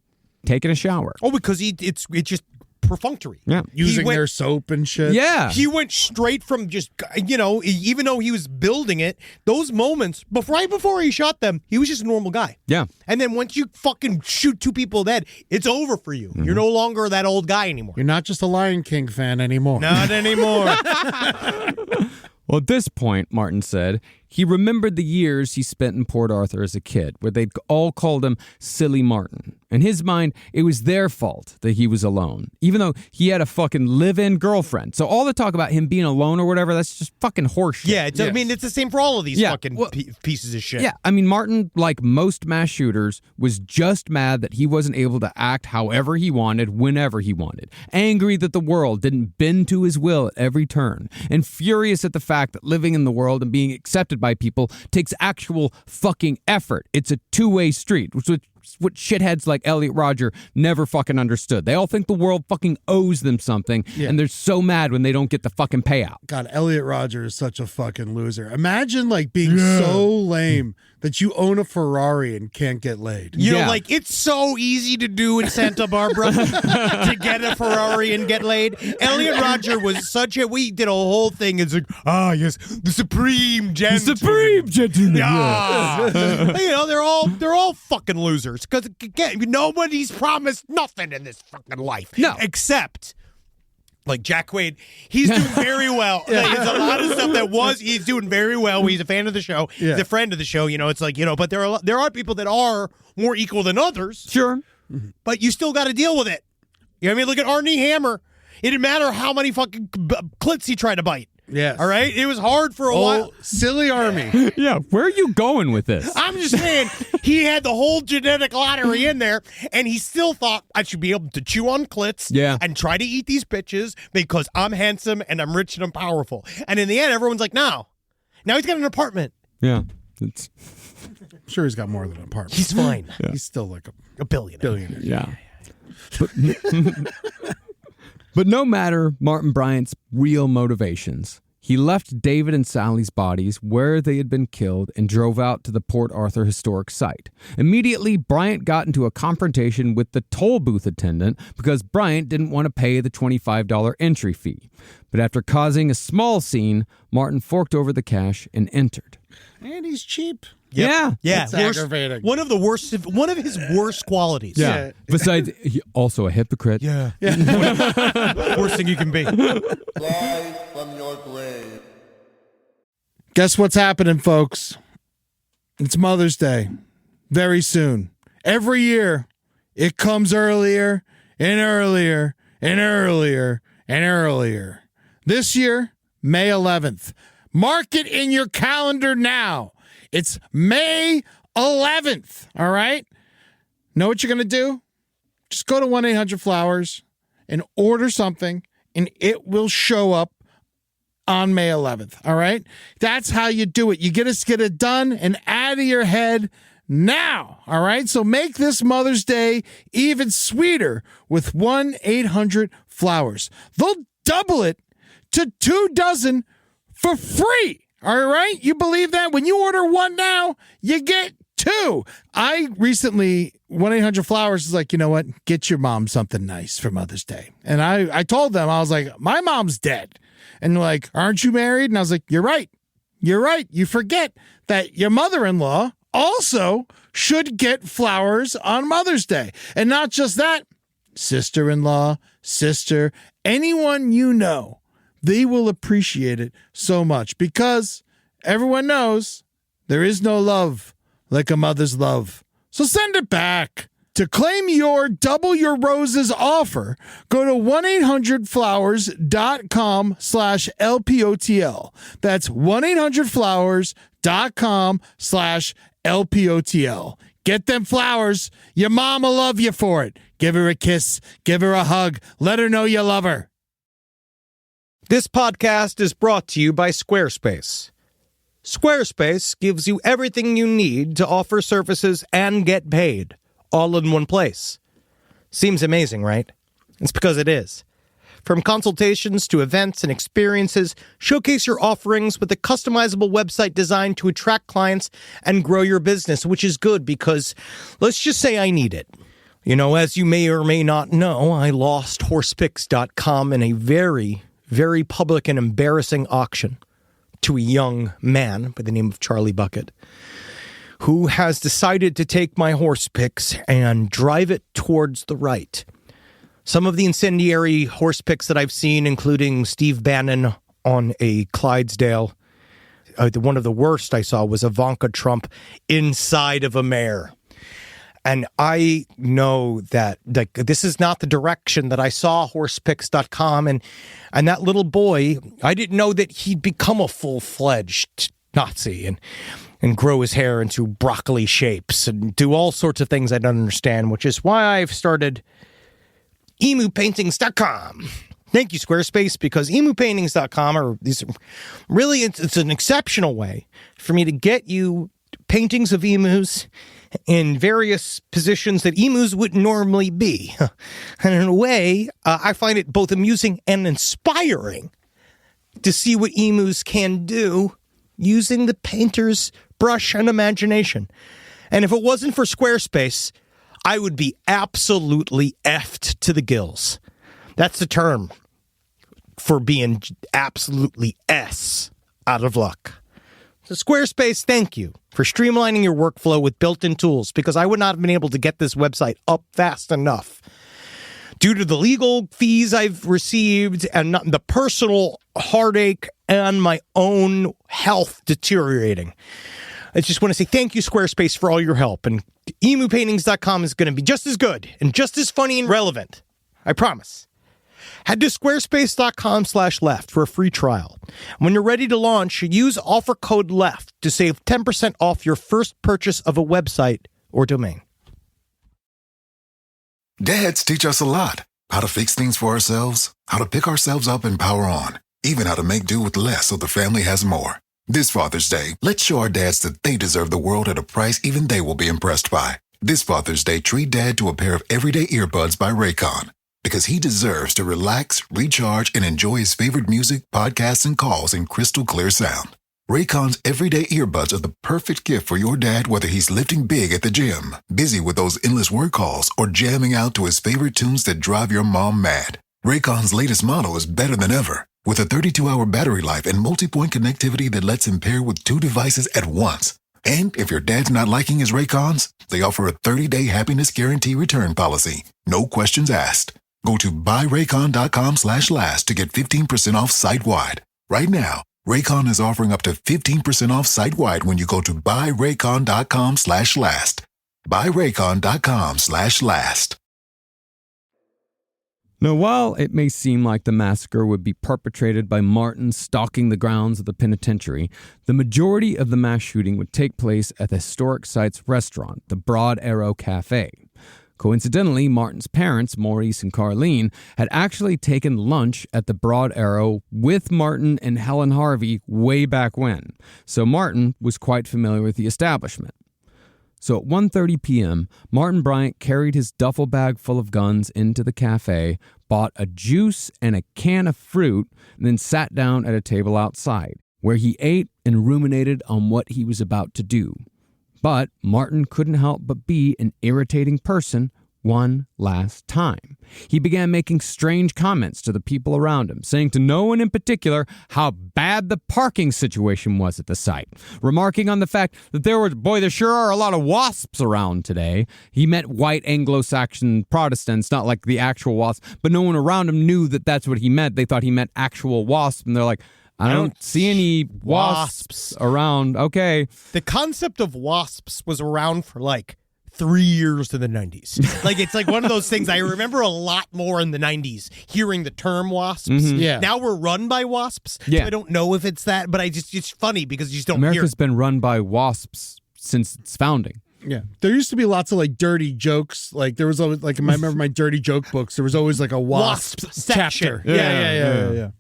taking a shower. Oh, because it's just perfunctory. Yeah. using went- their soap and shit. Yeah. He went straight from just, you know, even though he was building it, those moments, right before he shot them, he was just a normal guy. Yeah. And then once you fucking shoot two people dead, it's over for you. You're no longer that old guy anymore. You're not just a Lion King fan anymore. Not anymore. Well, at this point, Martin said, he remembered the years he spent in Port Arthur as a kid, where they'd all called him Silly Martin. In his mind, it was their fault that he was alone, even though he had a fucking live-in girlfriend. So all the talk about him being alone or whatever, that's just fucking horseshit. Yeah, I mean, it's the same for all of these Yeah, fucking well- pieces of shit. Yeah, I mean, Martin, like most mass shooters, was just mad that he wasn't able to act however he wanted, whenever he wanted. Angry that the world didn't bend to his will at every turn. And furious at the fact that living in the world and being accepted by people takes actual fucking effort. It's a two-way street, which is what shitheads like Elliot Rodger never fucking understood. They all think the world fucking owes them something, and they're so mad when they don't get the fucking payout. God, Elliot Rodger is such a fucking loser. Imagine like being so lame that you own a Ferrari and can't get laid. You know, Yeah. like, it's so easy to do in Santa Barbara to get a Ferrari and get laid. Elliot Rodger was we did a whole thing. It's like, yes, the supreme gentleman. gentleman. Yeah. You know, they're all fucking losers. Because, again, nobody's promised nothing in this fucking life. No. Except, like, Jack Quaid, he's doing very well. Like, there's a lot of stuff he's doing very well. He's a fan of the show. Yeah. He's a friend of the show. You know, it's like, you know, but there are people that are more equal than others. Sure. But you still got to deal with it. You know what I mean? Look at Arnie Hammer. It didn't matter how many fucking clits he tried to bite. Yes. All right? It was hard for a while. Silly army. Yeah, where are you going with this? I'm just saying, he had the whole genetic lottery in there, and he still thought, I should be able to chew on clits and try to eat these bitches because I'm handsome and I'm rich and I'm powerful. And in the end, everyone's like, no. Now he's got an apartment. Yeah. It's, I'm sure he's got more than an apartment. He's fine. He's still like A billionaire. billionaire. yeah. But no matter Martin Bryant's real motivations, he left David and Sally's bodies where they had been killed and drove out to the Port Arthur Historic Site. Immediately, Bryant got into a confrontation with the toll booth attendant because Bryant didn't want to pay the $25 entry fee. But after causing a small scene, Martin forked over the cash and entered. And he's cheap. Yeah. Yeah. That's aggravating. One of his worst qualities. Yeah. Besides, he also a hypocrite. Yeah. Worst thing you can be. Rise from your grave. Guess what's happening, folks? It's Mother's Day. Very soon. Every year, it comes earlier and earlier and earlier and earlier. This year, May 11th. Mark it in your calendar now. It's May 11th, all right? Know what you're going to do? Just go to 1-800-Flowers and order something, and it will show up on May 11th, all right? That's how you do it. You get it done and out of your head now, all right? So make this Mother's Day even sweeter with 1-800-Flowers. They'll double it to 2 dozen for free. All right? You believe that? When you order one now, you get 2. I recently, 1-800-Flowers is like, you know what? Get your mom something nice for Mother's Day. And I told them, I was like, my mom's dead. And they're like, aren't you married? And I was like, you're right. you're right. You forget that your mother-in-law also should get flowers on Mother's Day. And not just that, sister-in-law, sister, anyone you know, they will appreciate it so much because everyone knows there is no love like a mother's love. So send it back. To claim your Double Your Roses offer, go to 1-800-Flowers.com/LPOTL. That's 1-800-Flowers.com/LPOTL. Get them flowers. Your mom will love you for it. Give her a kiss. Give her a hug. Let her know you love her. This podcast is brought to you by Squarespace. Squarespace gives you everything you need to offer services and get paid, all in one place. Seems amazing, right? It's because it is. From consultations to events and experiences, showcase your offerings with a customizable website designed to attract clients and grow your business, which is good because, let's just say I need it. You know, as you may or may not know, I lost horsepicks.com in a very, very public and embarrassing auction to a young man by the name of Charlie Bucket, who has decided to take my horse picks and drive it towards the right. Some of the incendiary horse picks that I've seen, including Steve Bannon on a Clydesdale. One of the worst I saw was Ivanka Trump inside of a mare. And I know that this is not the direction that I saw horsepicks.com. And that little boy, I didn't know that he'd become a full-fledged Nazi and grow his hair into broccoli shapes and do all sorts of things I don't understand, which is why I've started emupaintings.com. Thank you, Squarespace, because emupaintings.com it's an exceptional way for me to get you paintings of emus in various positions that emus wouldn't normally be. And in a way, I find it both amusing and inspiring to see what emus can do using the painter's brush and imagination. And if it wasn't for Squarespace, I would be absolutely effed to the gills. That's the term for being absolutely S out of luck. So Squarespace, thank you for streamlining your workflow with built-in tools, because I would not have been able to get this website up fast enough due to the legal fees I've received and the personal heartache and my own health deteriorating. I just want to say thank you, Squarespace, for all your help. And emupaintings.com is going to be just as good and just as funny and relevant. I promise. Head to squarespace.com/left for a free trial. When you're ready to launch, use offer code LEFT to save 10% off your first purchase of a website or domain. Dads teach us a lot. How to fix things for ourselves, how to pick ourselves up and power on, even how to make do with less so the family has more. This Father's Day, let's show our dads that they deserve the world at a price even they will be impressed by. This Father's Day, treat Dad to a pair of everyday earbuds by Raycon, because he deserves to relax, recharge, and enjoy his favorite music, podcasts, and calls in crystal clear sound. Raycon's everyday earbuds are the perfect gift for your dad, whether he's lifting big at the gym, busy with those endless work calls, or jamming out to his favorite tunes that drive your mom mad. Raycon's latest model is better than ever, with a 32-hour battery life and multi-point connectivity that lets him pair with 2 devices at once. And if your dad's not liking his Raycons, they offer a 30-day happiness guarantee return policy. No questions asked. Go to buyraycon.com/last to get 15% off site-wide. Right now, Raycon is offering up to 15% off site-wide when you go to buyraycon.com/last. buyraycon.com/last. Now, while it may seem like the massacre would be perpetrated by Martin stalking the grounds of the penitentiary, the majority of the mass shooting would take place at the historic site's restaurant, the Broad Arrow Cafe. Coincidentally, Martin's parents, Maurice and Carlene, had actually taken lunch at the Broad Arrow with Martin and Helen Harvey way back when, so Martin was quite familiar with the establishment. So at 1:30 p.m., Martin Bryant carried his duffel bag full of guns into the cafe, bought a juice and a can of fruit, and then sat down at a table outside, where he ate and ruminated on what he was about to do. But Martin couldn't help but be an irritating person one last time. He began making strange comments to the people around him, saying to no one in particular how bad the parking situation was at the site, remarking on the fact that there sure are a lot of wasps around today. He meant white Anglo-Saxon Protestants, not like the actual wasps, but no one around him knew that that's what he meant. They thought he meant actual wasps, and they're like, I don't see any wasps around. Okay. The concept of wasps was around for like 3 years in the 90s. Like, it's like one of those things I remember a lot more in the 90s, hearing the term wasps. Mm-hmm. Yeah. Now we're run by wasps. Yeah. So I don't know if it's that, but it's funny because you just don't America's hear been run by wasps since its founding. Yeah. There used to be lots of like dirty jokes. Like there was always like, I remember my dirty joke books. There was always like a wasp section. chapter. Yeah.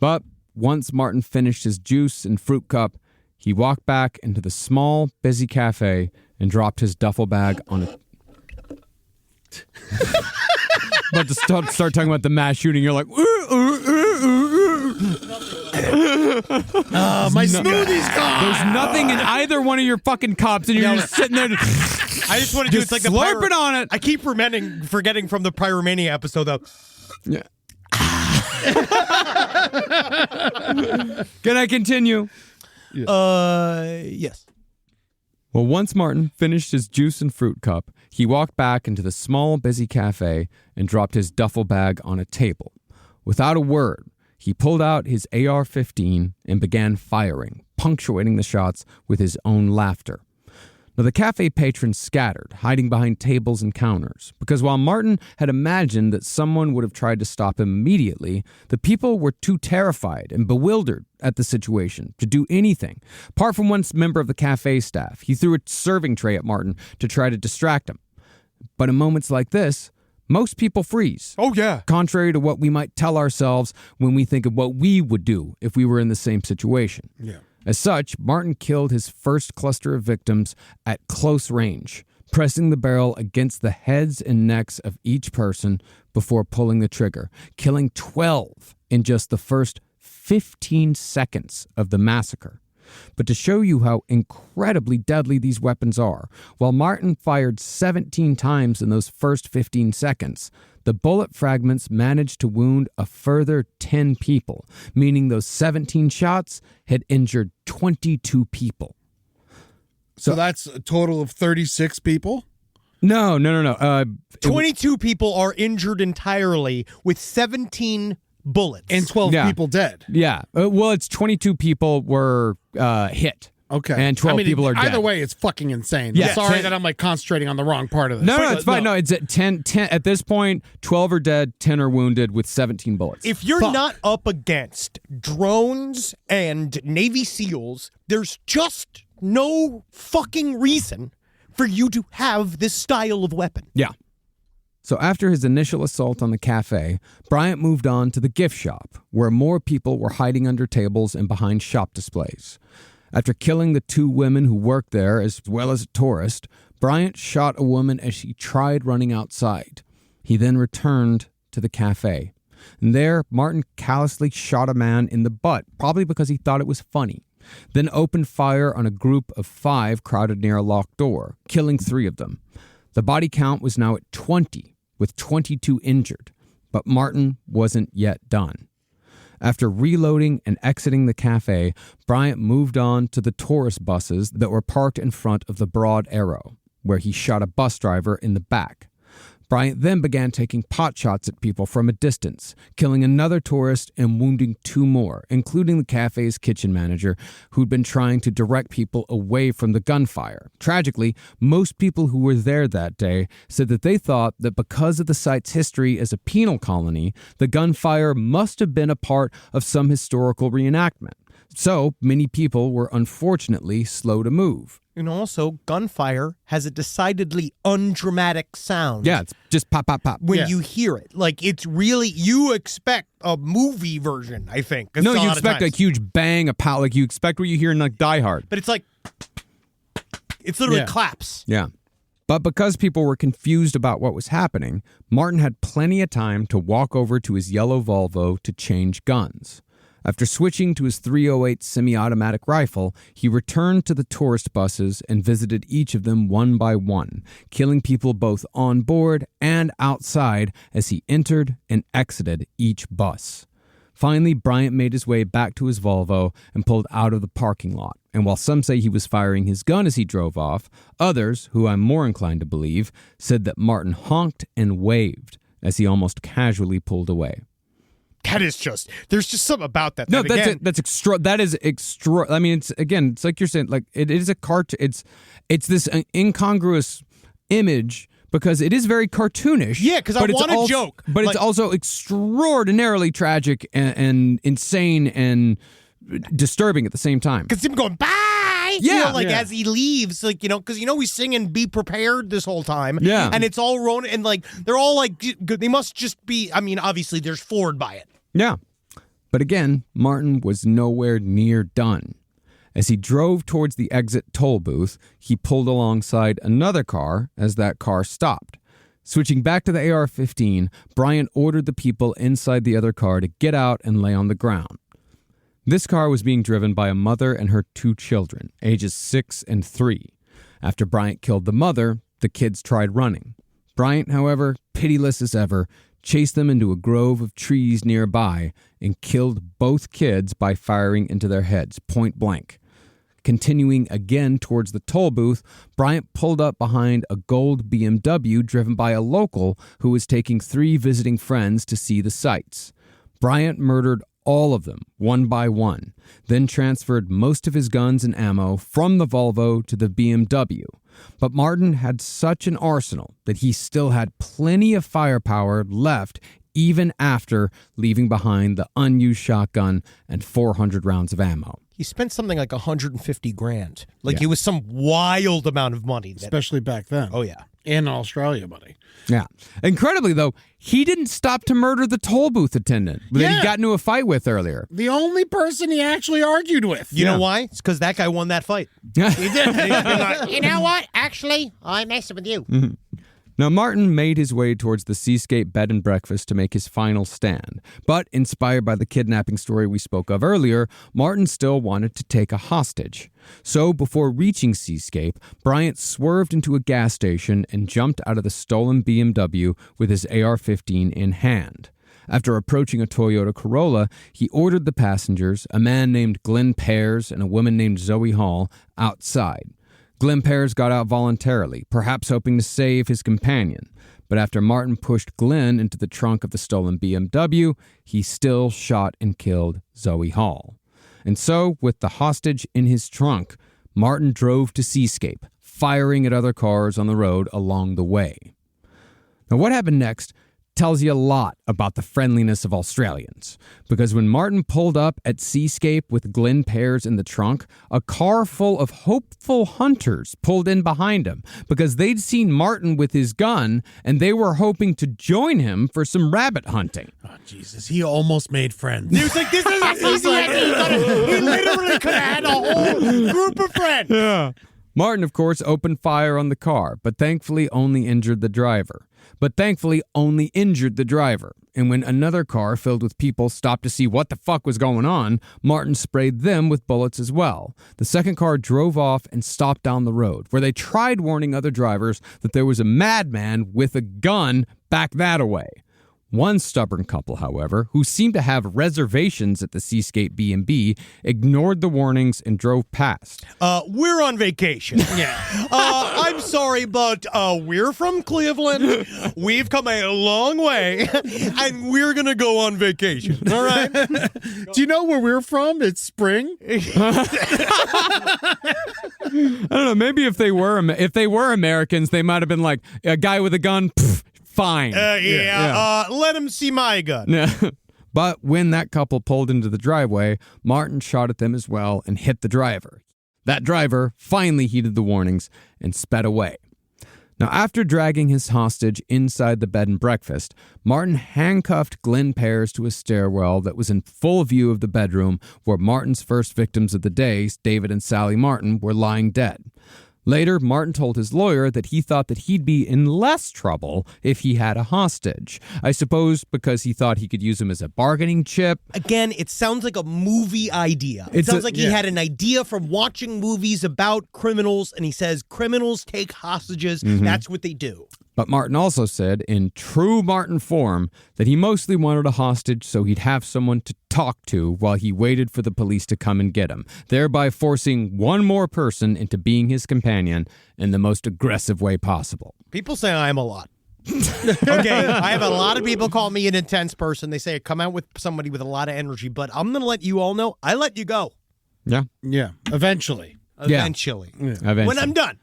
But once Martin finished his juice and fruit cup, he walked back into the small, busy cafe and dropped his duffel bag on a... About to start talking about the mass shooting, you're like... My smoothie's gone! There's nothing in either one of your fucking cups, and you're just sitting there... I just want to do it's like the slurping on it. I keep forgetting from the Pyromania episode, though. Yeah. Can I continue? Yes. Well, once Martin finished his juice and fruit cup, he walked back into the small, busy cafe and dropped his duffel bag on a table. Without a word, he pulled out his AR-15 and began firing, punctuating the shots with his own laughter. Now, the cafe patrons scattered, hiding behind tables and counters, because while Martin had imagined that someone would have tried to stop him immediately, the people were too terrified and bewildered at the situation to do anything. Apart from one member of the cafe staff, he threw a serving tray at Martin to try to distract him. But in moments like this, most people freeze. Oh, yeah. Contrary to what we might tell ourselves when we think of what we would do if we were in the same situation. Yeah. As such, Martin killed his first cluster of victims at close range, pressing the barrel against the heads and necks of each person before pulling the trigger, killing 12 in just the first 15 seconds of the massacre. But to show you how incredibly deadly these weapons are, while Martin fired 17 times in those first 15 seconds, the bullet fragments managed to wound a further 10 people, meaning those 17 shots had injured 22 people. So that's a total of 36 people? No. 22 people are injured entirely with 17 bullets. And 12 people dead. Yeah. Well, it's 22 people were hit. Okay. And 12 people are dead. Either way, it's fucking insane. Yeah, I'm sorry that I'm like concentrating on the wrong part of this. No, it's fine. No, it's at 10. At this point, 12 are dead, 10 are wounded with 17 bullets. If you're not up against drones and Navy SEALs, there's just no fucking reason for you to have this style of weapon. Yeah. So after his initial assault on the cafe, Bryant moved on to the gift shop, where more people were hiding under tables and behind shop displays. After killing the 2 women who worked there, as well as a tourist, Bryant shot a woman as she tried running outside. He then returned to the cafe. And there, Martin callously shot a man in the butt, probably because he thought it was funny. Then opened fire on a group of 5 crowded near a locked door, killing 3 of them. The body count was now at 20, with 22 injured. But Martin wasn't yet done. After reloading and exiting the cafe, Bryant moved on to the tourist buses that were parked in front of the Broad Arrow, where he shot a bus driver in the back. Bryant then began taking pot shots at people from a distance, killing another tourist and wounding 2 more, including the cafe's kitchen manager, who'd been trying to direct people away from the gunfire. Tragically, most people who were there that day said that they thought that because of the site's history as a penal colony, the gunfire must have been a part of some historical reenactment. So many people were unfortunately slow to move. And also, gunfire has a decidedly undramatic sound. Yeah, it's just pop, pop, pop. When you hear it. Like, it's really, you expect a movie version, I think. No, you expect a huge bang, a pow, like you expect what you hear in like Die Hard. But it's like, it's literally claps. Yeah. But because people were confused about what was happening, Martin had plenty of time to walk over to his yellow Volvo to change guns. After switching to his .308 semi-automatic rifle, he returned to the tourist buses and visited each of them one by one, killing people both on board and outside as he entered and exited each bus. Finally, Bryant made his way back to his Volvo and pulled out of the parking lot. And while some say he was firing his gun as he drove off, others, who I'm more inclined to believe, said that Martin honked and waved as he almost casually pulled away. That is just, there's just something about that. No, that's extra. That is extra. I mean, it's like you're saying, like it is a cartoon. It's this incongruous image because it is very cartoonish. Yeah, because I want a joke. But it's also extraordinarily tragic and insane and disturbing at the same time. Because him going, bye! Yeah. As he leaves, because he's singing Be Prepared this whole time. Yeah. And it's all Rona, and they're all good. They must just be, obviously there's Ford by it. Yeah. But again, Martin was nowhere near done. As he drove towards the exit toll booth, he pulled alongside another car as that car stopped. Switching back to the AR-15, Bryant ordered the people inside the other car to get out and lay on the ground. This car was being driven by a mother and her 2 children, ages 6 and 3. After Bryant killed the mother, the kids tried running. Bryant, however, pitiless as ever, chased them into a grove of trees nearby and killed both kids by firing into their heads, point blank. Continuing again towards the toll booth, Bryant pulled up behind a gold BMW driven by a local who was taking 3 visiting friends to see the sights. Bryant murdered all of them, one by one, then transferred most of his guns and ammo from the Volvo to the BMW. But Martin had such an arsenal that he still had plenty of firepower left even after leaving behind the unused shotgun and 400 rounds of ammo. He spent something like $150,000. It was some wild amount of money. Especially back then. Oh, yeah. In Australia, buddy. Yeah. Incredibly, though, he didn't stop to murder the toll booth attendant that he got into a fight with earlier. The only person he actually argued with. You know why? It's because that guy won that fight. He did. You know what? Actually, I'm messing with you. Mm-hmm. Now, Martin made his way towards the Seascape bed and breakfast to make his final stand. But, inspired by the kidnapping story we spoke of earlier, Martin still wanted to take a hostage. So, before reaching Seascape, Bryant swerved into a gas station and jumped out of the stolen BMW with his AR-15 in hand. After approaching a Toyota Corolla, he ordered the passengers, a man named Glenn Pears and a woman named Zoe Hall, outside. Glenn Pears got out voluntarily, perhaps hoping to save his companion. But after Martin pushed Glenn into the trunk of the stolen BMW, he still shot and killed Zoe Hall. And so, with the hostage in his trunk, Martin drove to Seascape, firing at other cars on the road along the way. Now, what happened next tells you a lot about the friendliness of Australians. Because when Martin pulled up at Seascape with Glenn Pears in the trunk, a car full of hopeful hunters pulled in behind him because they'd seen Martin with his gun and they were hoping to join him for some rabbit hunting. Oh, Jesus. He almost made friends. He was like, this is as easy as he literally could have had a whole group of friends. Yeah. Martin, of course, opened fire on the car, but thankfully only injured the driver. And when another car filled with people stopped to see what the fuck was going on, Martin sprayed them with bullets as well. The second car drove off and stopped down the road, where they tried warning other drivers that there was a madman with a gun back that away. One stubborn couple, however, who seemed to have reservations at the Seascape B&B, ignored the warnings and drove past. We're on vacation. Yeah. I'm sorry, but we're from Cleveland. We've come a long way, and we're going to go on vacation. All right? Do you know where we're from? It's spring. I don't know. Maybe if they were Americans, they might have been like, a guy with a gun, pff, fine. Let him see my gun. Yeah. But when that couple pulled into the driveway, Martin shot at them as well and hit the driver. That driver finally heeded the warnings and sped away. Now, after dragging his hostage inside the bed and breakfast, Martin handcuffed Glenn Pears to a stairwell that was in full view of the bedroom where Martin's first victims of the day, David and Sally Martin, were lying dead. Later, Martin told his lawyer that he thought that he'd be in less trouble if he had a hostage. I suppose because he thought he could use him as a bargaining chip. Again, it sounds like a movie idea. It sounds like he had an idea from watching movies about criminals, and he says criminals take hostages. That's what they do. But Martin also said, in true Martin form, that he mostly wanted a hostage so he'd have someone to talk to while he waited for the police to come and get him, thereby forcing one more person into being his companion in the most aggressive way possible. People say I'm a lot. Okay, I have a lot of people call me an intense person. They say I come out with somebody with a lot of energy, but I'm going to let you all know, I let you go. Yeah. Yeah, eventually. Eventually. Eventually. When I'm done.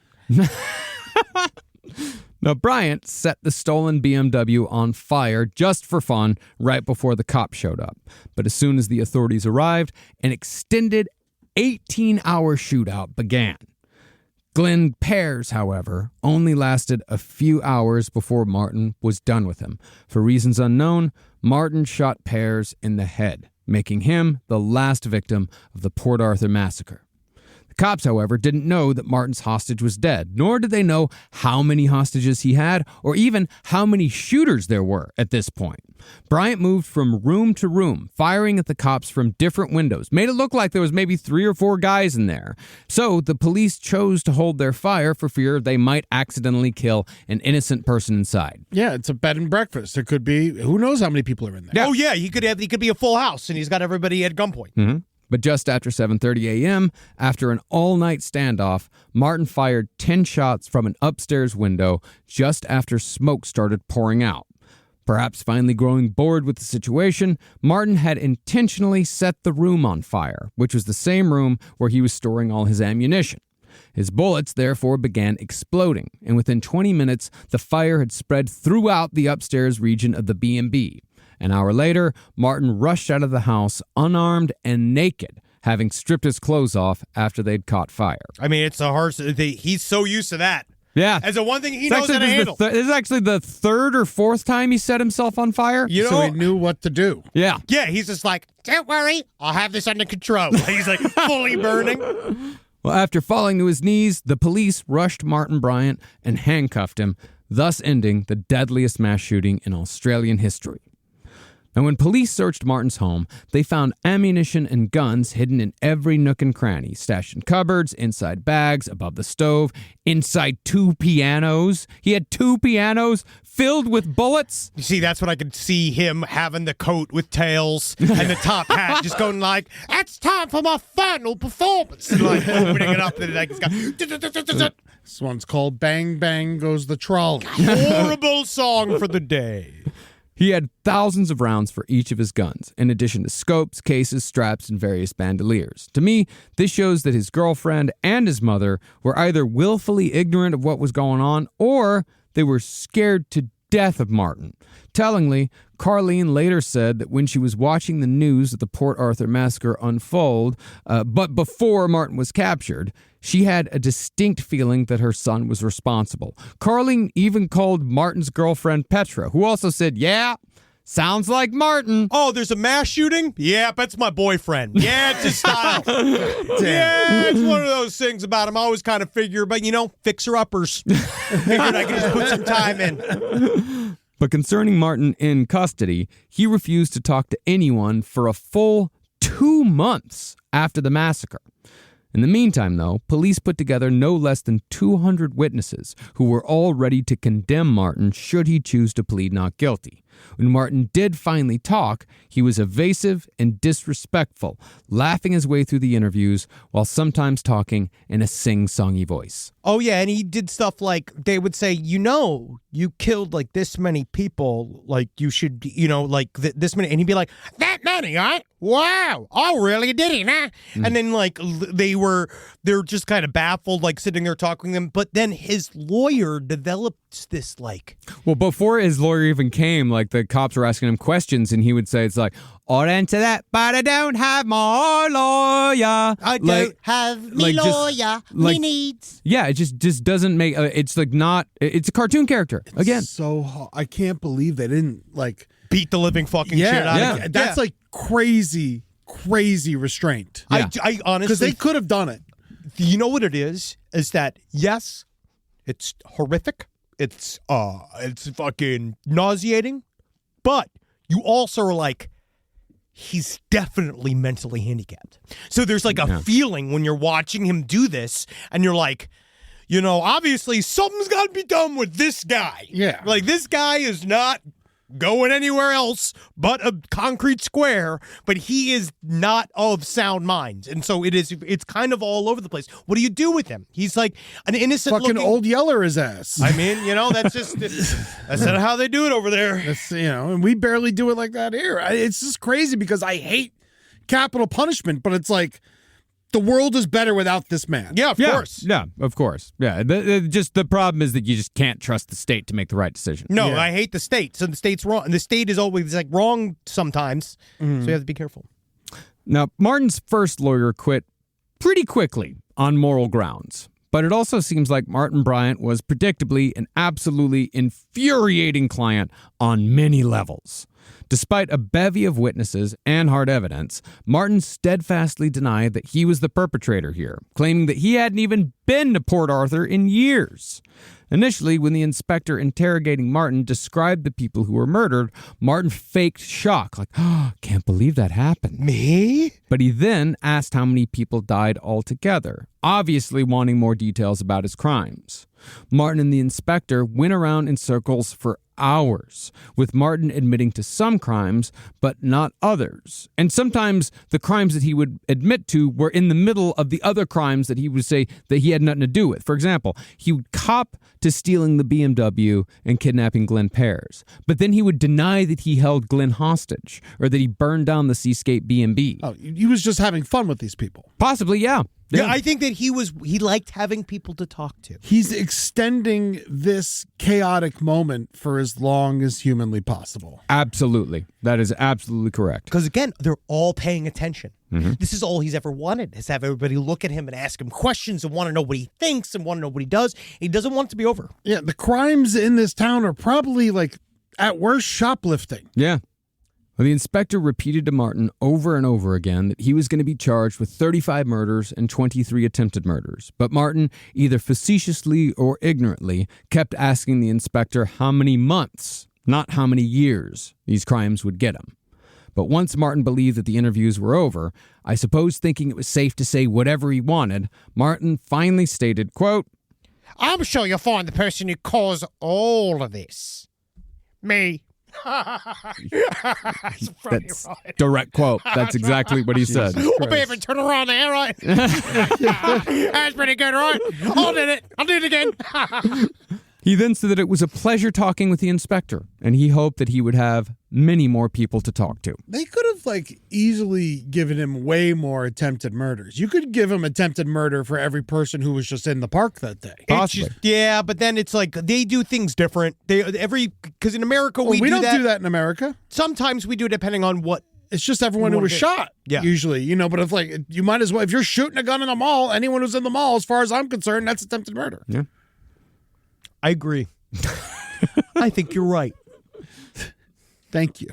Now, Bryant set the stolen BMW on fire just for fun right before the cops showed up. But as soon as the authorities arrived, an extended 18-hour shootout began. Glenn Pears, however, only lasted a few hours before Martin was done with him. For reasons unknown, Martin shot Pears in the head, making him the last victim of the Port Arthur Massacre. The cops, however, didn't know that Martin's hostage was dead, nor did they know how many hostages he had, or even how many shooters there were at this point. Bryant moved from room to room, firing at the cops from different windows, made it look like there was maybe 3 or 4 guys in there. So the police chose to hold their fire for fear they might accidentally kill an innocent person inside. Yeah, it's a bed and breakfast. There could be, who knows how many people are in there. Oh, yeah, he could be a full house, and he's got everybody at gunpoint. But just after 7:30 a.m., after an all-night standoff, Martin fired 10 shots from an upstairs window just after smoke started pouring out. Perhaps finally growing bored with the situation, Martin had intentionally set the room on fire, which was the same room where he was storing all his ammunition. His bullets, therefore, began exploding, and within 20 minutes, the fire had spread throughout the upstairs region of the B&B. An hour later, Martin rushed out of the house unarmed and naked, having stripped his clothes off after they'd caught fire. I mean, it's a harsh. He's so used to that. Yeah. As a one thing he knows how to handle. This is actually the 3rd or 4th time he set himself on fire. You know, So he knew what to do. Yeah. Yeah, he's just like, don't worry, I'll have this under control. He's like fully burning. Well, after falling to his knees, the police rushed Martin Bryant and handcuffed him, thus ending the deadliest mass shooting in Australian history. Now, when police searched Martin's home, they found ammunition and guns hidden in every nook and cranny, stashed in cupboards, inside bags, above the stove, inside 2 pianos. He had 2 pianos filled with bullets. You see, that's what I could see him having the coat with tails and the top hat, just going like, "It's time for my final performance," and like opening it up, and like it's got This one's called Bang Bang Goes the Trolley. horrible song for the day. He had thousands of rounds for each of his guns, in addition to scopes, cases, straps, and various bandoliers. To me, this shows that his girlfriend and his mother were either willfully ignorant of what was going on, or they were scared to death of Martin. Tellingly, Carlene later said that when she was watching the news of the Port Arthur Massacre unfold, but before Martin was captured, she had a distinct feeling that her son was responsible. Carlene even called Martin's girlfriend Petra, who also said, "Yeah, sounds like Martin." Oh, there's a mass shooting? Yeah, that's my boyfriend. Yeah, it's his style. Yeah, it's one of those things about him. I always kind of figure, but fixer-uppers. Figured I could just put some time in. But concerning Martin in custody, he refused to talk to anyone for a full 2 months after the massacre. In the meantime, though, police put together no less than 200 witnesses who were all ready to condemn Martin should he choose to plead not guilty. When Martin did finally talk, he was evasive and disrespectful, laughing his way through the interviews while sometimes talking in a sing-songy voice. Oh, yeah, and he did stuff like, they would say, you killed, like, this many people, like, you should, this many, and he'd be like, that many, huh? Wow, I really did it, huh? And then, like, they're just kind of baffled, like, sitting there talking to them, but then his lawyer developed this, like... Well, before his lawyer even came, like, the cops were asking him questions, and he would say, it's like, I'll answer that, but I don't have my lawyer. I don't have me lawyer, me needs. Yeah, it just doesn't make, it's like not, it's a cartoon character, again. So I can't believe they didn't, like... beat the living fucking shit out of him. That's like crazy restraint. I honestly... Because they could have done it. You know what it is that, yes, it's horrific. It's fucking nauseating. But you also are like, he's definitely mentally handicapped. So there's like a feeling when you're watching him do this, and you're like, you know, obviously something's got to be done with this guy. Yeah. Like, this guy is not going anywhere else but a concrete square, but he is not of sound mind. And so it's kind of all over the place. What do you do with him? He's like an innocent Fucking looking old yeller his ass. I mean, you know, that's not how they do it over there. That's, you know, and we barely do it like that here. It's just crazy because I hate capital punishment, but it's like the world is better without this man. Yeah, of course. Yeah, of course. Yeah, just the problem is that you just can't trust the state to make the right decision. No, Yeah. I hate the state. So the state's wrong. The state is always like wrong sometimes. So you have to be careful. Now, Martin's first lawyer quit pretty quickly on moral grounds. But it also seems like Martin Bryant was predictably an absolutely infuriating client on many levels. Despite a bevy of witnesses and hard evidence, Martin steadfastly denied that he was the perpetrator here, claiming that he hadn't even been to Port Arthur in years. Initially, when the inspector interrogating Martin described the people who were murdered, Martin faked shock, like, oh, can't believe that happened. Me? But he then asked how many people died altogether, obviously wanting more details about his crimes. Martin and the inspector went around in circles for hours, with Martin admitting to some crimes, but not others. And sometimes the crimes that he would admit to were in the middle of the other crimes that he would say that he had nothing to do with. For example, he would cop to stealing the BMW and kidnapping Glenn Pears, but then he would deny that he held Glenn hostage or that he burned down the Seascape B&B. Oh, he was just having fun with these people. Possibly, yeah. Yeah, I think that he liked having people to talk to. He's extending this chaotic moment for as long as humanly possible. Absolutely. That is absolutely correct. Because again, they're all paying attention. This is all he's ever wanted, is have everybody look at him and ask him questions and want to know what he thinks and want to know what he does. He doesn't want it to be over. Yeah, the crimes in this town are probably, like, at worst, shoplifting. Yeah. Well, the inspector repeated to Martin over and over again that he was going to be charged with 35 murders and 23 attempted murders. But Martin, either facetiously or ignorantly, kept asking the inspector how many months, not how many years, these crimes would get him. But once Martin believed that the interviews were over, I suppose thinking it was safe to say whatever he wanted, Martin finally stated, quote, I'm sure you'll find the person who caused all of this. Me. That's direct quote. That's exactly what he said. I'll be able to turn around there, right? That's pretty good, right? I'll do it again. He then said that it was a pleasure talking with the inspector, and he hoped that he would have many more people to talk to. They could have, like, easily given him way more attempted murders. You could give him attempted murder for every person who was just in the park that day. Possibly. Yeah, but then it's like they do things different. Because in America Well, we do don't that. do that in America. Sometimes we do, depending on what. It's just everyone who wanna was do. shot, Yeah. usually, you know, but if, like, you might as well, if you're shooting a gun in the mall, anyone who's in the mall, as far as I'm concerned, that's attempted murder. Yeah. I agree. I think you're right. Thank you.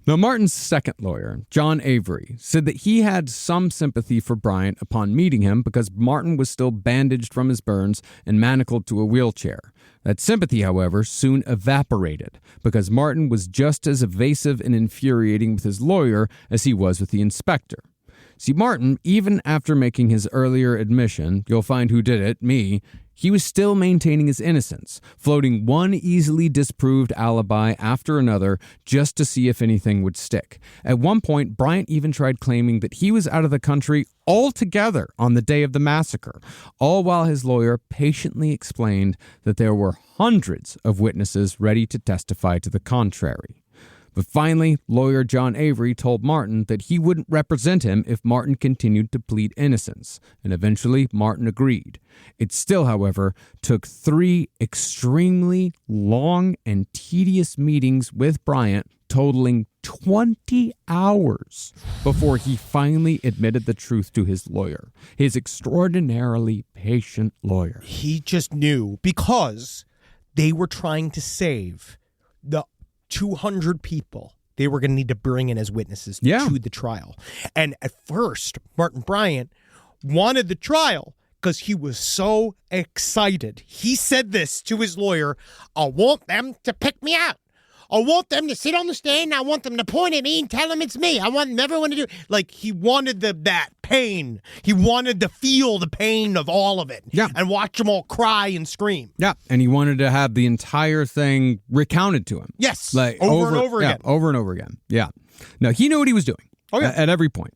Now, Martin's second lawyer, John Avery, said that he had some sympathy for Bryant upon meeting him because Martin was still bandaged from his burns and manacled to a wheelchair. That sympathy, however, soon evaporated because Martin was just as evasive and infuriating with his lawyer as he was with the inspector. See, Martin, even after making his earlier admission, you'll find who did it, me, he was still maintaining his innocence, floating one easily disproved alibi after another just to see if anything would stick. At one point, Bryant even tried claiming that he was out of the country altogether on the day of the massacre, all while his lawyer patiently explained that there were hundreds of witnesses ready to testify to the contrary. But finally, lawyer John Avery told Martin that he wouldn't represent him if Martin continued to plead innocence, and eventually Martin agreed. It still, however, took 3 extremely long and tedious meetings with Bryant, totaling 20 hours, before he finally admitted the truth to his lawyer, his extraordinarily patient lawyer. He just knew because they were trying to save the 200 people they were going to need to bring in as witnesses to the trial. And at first, Martin Bryant wanted the trial because he was so excited. He said this to his lawyer, I want them to pick me out. I want them to sit on the stand. I want them to point at me and tell them it's me. I want everyone to do like he wanted that pain. He wanted to feel the pain of all of it. Yeah. And watch them all cry and scream. Yeah, and he wanted to have the entire thing recounted to him. Yes. Like over and over again. Over and over again. Yeah. Now, he knew what he was doing at every point.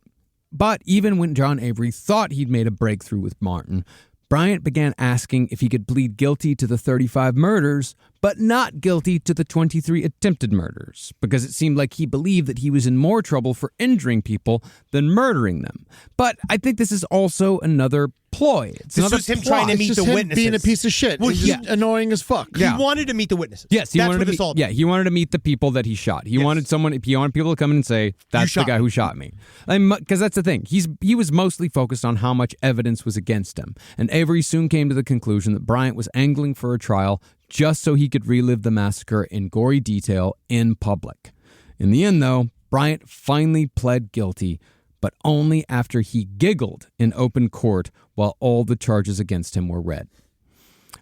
But even when John Avery thought he'd made a breakthrough with Martin, Bryant began asking if he could plead guilty to the 35 murders, but not guilty to the 23 attempted murders, because it seemed like he believed that he was in more trouble for injuring people than murdering them. But I think this is also another ploy. This was him trying to meet the witnesses. Being a piece of shit. Well, He's just annoying as fuck. He wanted to meet the witnesses. Yes, he That's wanted what to this meet. all Yeah, he wanted to meet the people that he shot. He wanted people to come in and say, "That's the guy who shot me." Because that's the thing. He was mostly focused on how much evidence was against him, and Avery soon came to the conclusion that Bryant was angling for a trial just so he could relive the massacre in gory detail in public. In the end, though, Bryant finally pled guilty, but only after he giggled in open court while all the charges against him were read.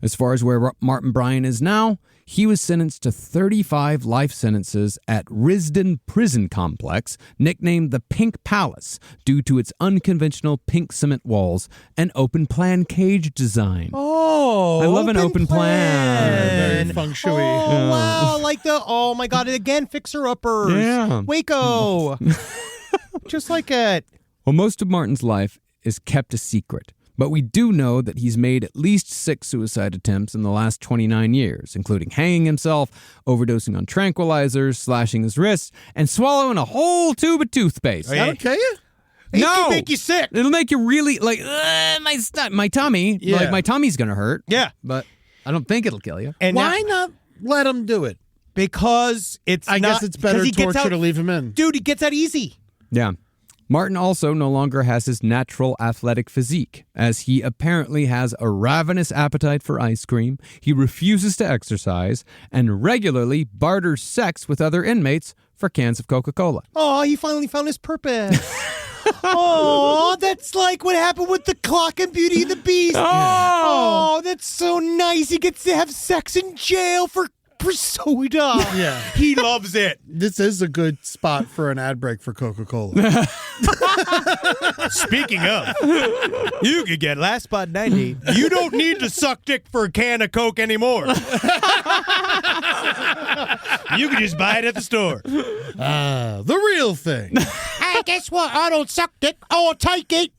As far as where Martin Bryant is now, he was sentenced to 35 life sentences at Risdon Prison Complex, nicknamed the Pink Palace, due to its unconventional pink cement walls and open-plan cage design. Oh, I love an open plan. Very feng shui. Oh, wow. Like oh my God, again, fixer-uppers. Yeah. Waco. Just like it. Well, most of Martin's life is kept a secret, but we do know that he's made at least 6 suicide attempts in the last 29 years, including hanging himself, overdosing on tranquilizers, slashing his wrists, and swallowing a whole tube of toothpaste. That'll kill you? It can make you sick. It'll make you really, my tummy. Yeah. Like, my tummy's going to hurt. Yeah. But I don't think it'll kill you. And Why not let him do it? Because I guess it's better torture to leave him in. Dude, he gets out easy. Yeah. Martin also no longer has his natural athletic physique, as he apparently has a ravenous appetite for ice cream, he refuses to exercise, and regularly barters sex with other inmates for cans of Coca-Cola. Oh, he finally found his purpose. Oh, that's like what happened with the clock in Beauty and the Beast. Oh, that's so nice. He gets to have sex in jail for soda. Yeah. He loves it. This is a good spot for an ad break for Coca-Cola. Speaking of, you could get Last Spot 90. You don't need to suck dick for a can of Coke anymore. You can just buy it at the store. The real thing. Hey, guess what? I don't suck dick. I'll take it.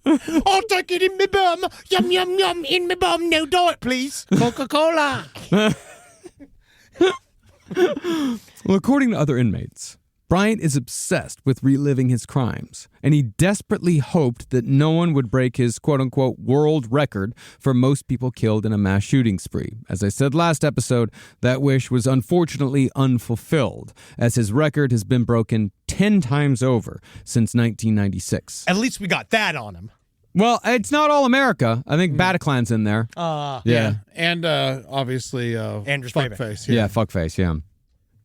I'll take it in my bum. Yum, yum, yum, in my bum. No diet, please. Coca-Cola. Well, according to other inmates, Bryant is obsessed with reliving his crimes, and he desperately hoped that no one would break his quote-unquote world record for most people killed in a mass shooting spree. As I said last episode, that wish was unfortunately unfulfilled, as his record has been broken 10 times over since 1996. At least we got that on him. Well, it's not all America. I think Bataclan's in there. Yeah. And obviously Andrews Fuckface. Yeah, fuckface, yeah.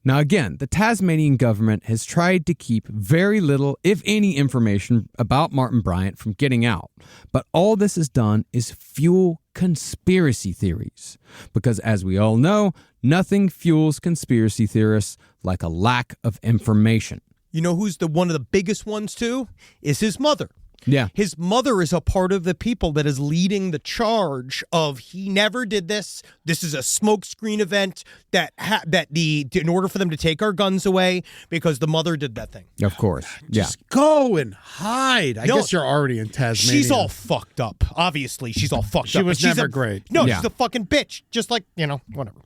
Now, again, the Tasmanian government has tried to keep very little, if any, information about Martin Bryant from getting out. But all this has done is fuel conspiracy theories. Because as we all know, nothing fuels conspiracy theorists like a lack of information. You know who's one of the biggest ones, too? Is his mother. Yeah. His mother is a part of the people that is leading the charge of he never did this. This is a smokescreen event in order for them to take our guns away because the mother did that thing. Of course. Yeah. Just go and hide. I No, guess you're already in Tasmania. She's all fucked up. Obviously, she's all fucked up. She was but she's never great. No, Yeah. she's a fucking bitch. Just like, whatever.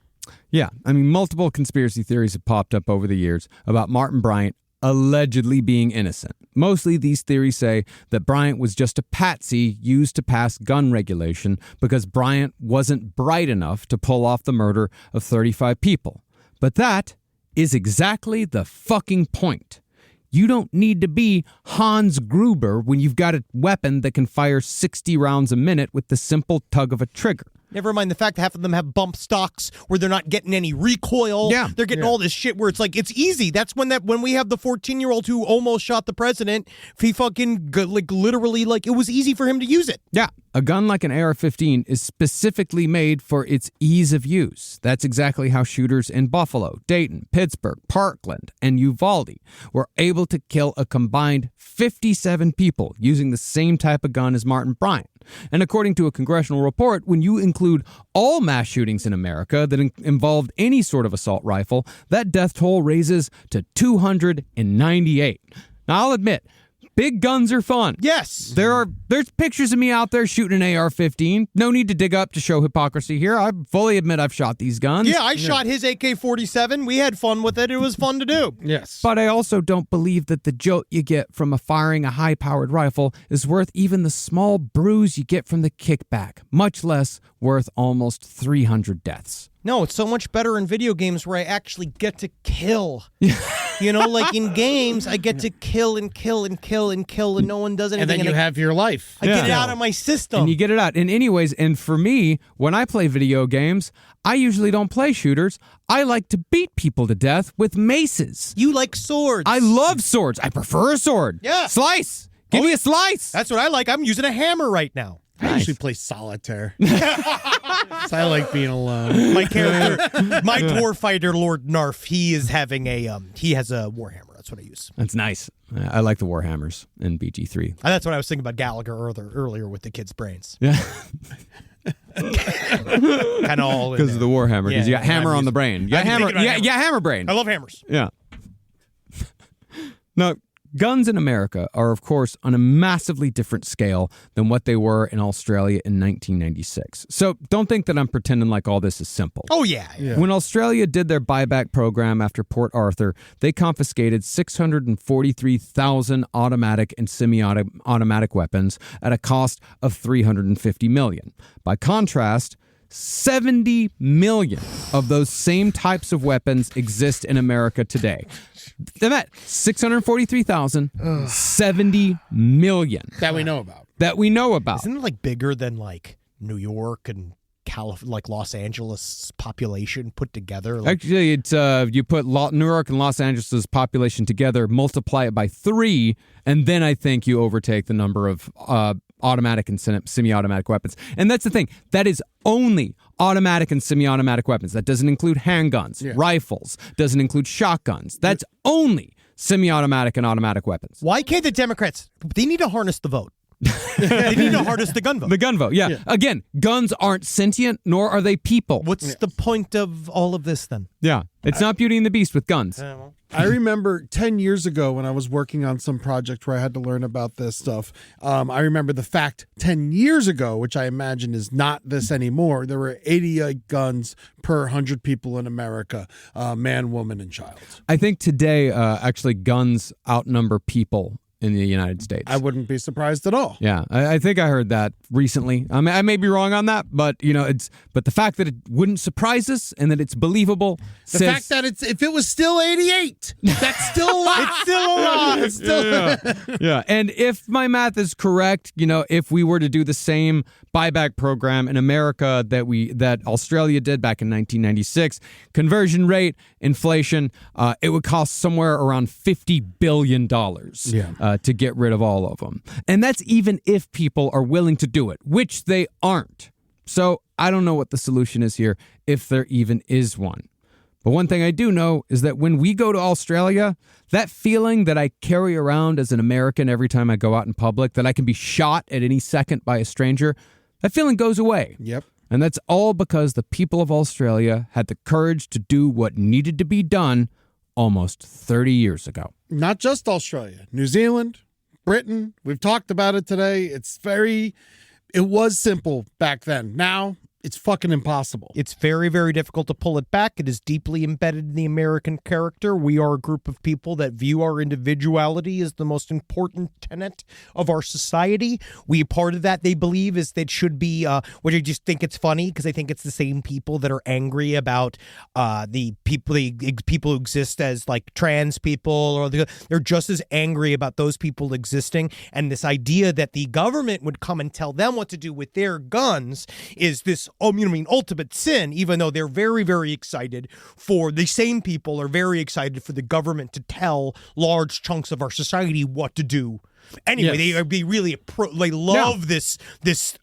Yeah. I mean, multiple conspiracy theories have popped up over the years about Martin Bryant allegedly being innocent. Mostly these theories say that Bryant was just a patsy used to pass gun regulation because Bryant wasn't bright enough to pull off the murder of 35 people. But that is exactly the fucking point. You don't need to be Hans Gruber when you've got a weapon that can fire 60 rounds a minute with the simple tug of a trigger. Never mind the fact that half of them have bump stocks where they're not getting any recoil. Yeah. They're getting all this shit where it's like, it's easy. That's when we have the 14-year-old who almost shot the president, he fucking, literally, it was easy for him to use it. Yeah. A gun like an AR-15 is specifically made for its ease of use. That's exactly how shooters in Buffalo, Dayton, Pittsburgh, Parkland, and Uvalde were able to kill a combined 57 people using the same type of gun as Martin Bryant. And according to a congressional report, when you include all mass shootings in America that involved any sort of assault rifle, that death toll raises to 298. Now, I'll admit, big guns are fun. Yes. There's pictures of me out there shooting an AR-15. No need to dig up to show hypocrisy here. I fully admit I've shot these guns. Yeah, I shot his AK-47. We had fun with it. It was fun to do. Yes. But I also don't believe that the jolt you get from firing a high-powered rifle is worth even the small bruise you get from the kickback, much less worth almost 300 deaths. No, it's so much better in video games where I actually get to kill. In games, I get to kill and kill and kill and kill, and no one does anything. And then you have your life. I get it out of my system. And you get it out. And anyways, and for me, when I play video games, I usually don't play shooters. I like to beat people to death with maces. You like swords. I love swords. I prefer a sword. Yeah. Slice. Give me a slice. That's what I like. I'm using a hammer right now. I usually play solitaire. So I like being alone. My character, my dwarf fighter, Lord Narf, he has a warhammer. That's what I use. That's nice. I like the Warhammers in BG3. And that's what I was thinking about Gallagher earlier with the kids' brains. Yeah. Kind of all in Because of the Warhammer. Because you got hammer on the brain. You got hammer. Yeah, hammer brain. I love hammers. Yeah. Now, guns in America are, of course, on a massively different scale than what they were in Australia in 1996. So don't think that I'm pretending like all this is simple. Oh, yeah. When Australia did their buyback program after Port Arthur, they confiscated 643,000 automatic and semi-automatic weapons at a cost of $350 million. By contrast, 70 million of those same types of weapons exist in America today. That 643,000, 70 million. That we know about. Isn't it bigger than New York and Los Angeles population put together? Actually, it's you put New York and Los Angeles' population together, multiply it by 3, and then I think you overtake the number of automatic and semi-automatic weapons. And that's the thing. That is only automatic and semi-automatic weapons. That doesn't include handguns, rifles, doesn't include shotguns. That's only semi-automatic and automatic weapons. Why can't the Democrats? They need to harness the vote. They need to harness the gun vote. The gun vote, yeah. Again, guns aren't sentient, nor are they people. What's the point of all of this then? Yeah, it's not Beauty and the Beast with guns. I remember 10 years ago when I was working on some project where I had to learn about this stuff. I remember the fact 10 years ago, which I imagine is not this anymore, there were 88 guns per 100 people in America, man, woman, and child. I think today, actually, guns outnumber people in the United States. I wouldn't be surprised at all. Yeah, I think I heard that recently. I mean, I may be wrong on that, but but the fact that it wouldn't surprise us and that it's believable. The fact that if it was still 88, that's still a lot. It's still a lot. It's still yeah. And if my math is correct, if we were to do the same buyback program in America that Australia did back in 1996, conversion rate, inflation, it would cost somewhere around $50 billion. To get rid of all of them. And that's even if people are willing to do it, which they aren't. So I don't know what the solution is here, if there even is one. But one thing I do know is that when we go to Australia, that feeling that I carry around as an American every time I go out in public, that I can be shot at any second by a stranger, that feeling goes away. Yep. And that's all because the people of Australia had the courage to do what needed to be done almost 30 years ago. Not just Australia, New Zealand, Britain. We've talked about it today. It was simple back then. Now it's fucking impossible. It's very, very difficult to pull it back. It is deeply embedded in the American character. We are a group of people that view our individuality as the most important tenet of our society. Part of that, they believe, is that should be, which I just think it's funny because I think it's the same people that are angry about the people who exist as trans people, or they're just as angry about those people existing. And this idea that the government would come and tell them what to do with their guns is this ultimate sin, even though they're very, very excited for the same people are very excited for the government to tell large chunks of our society what to do. Anyway, they really they love this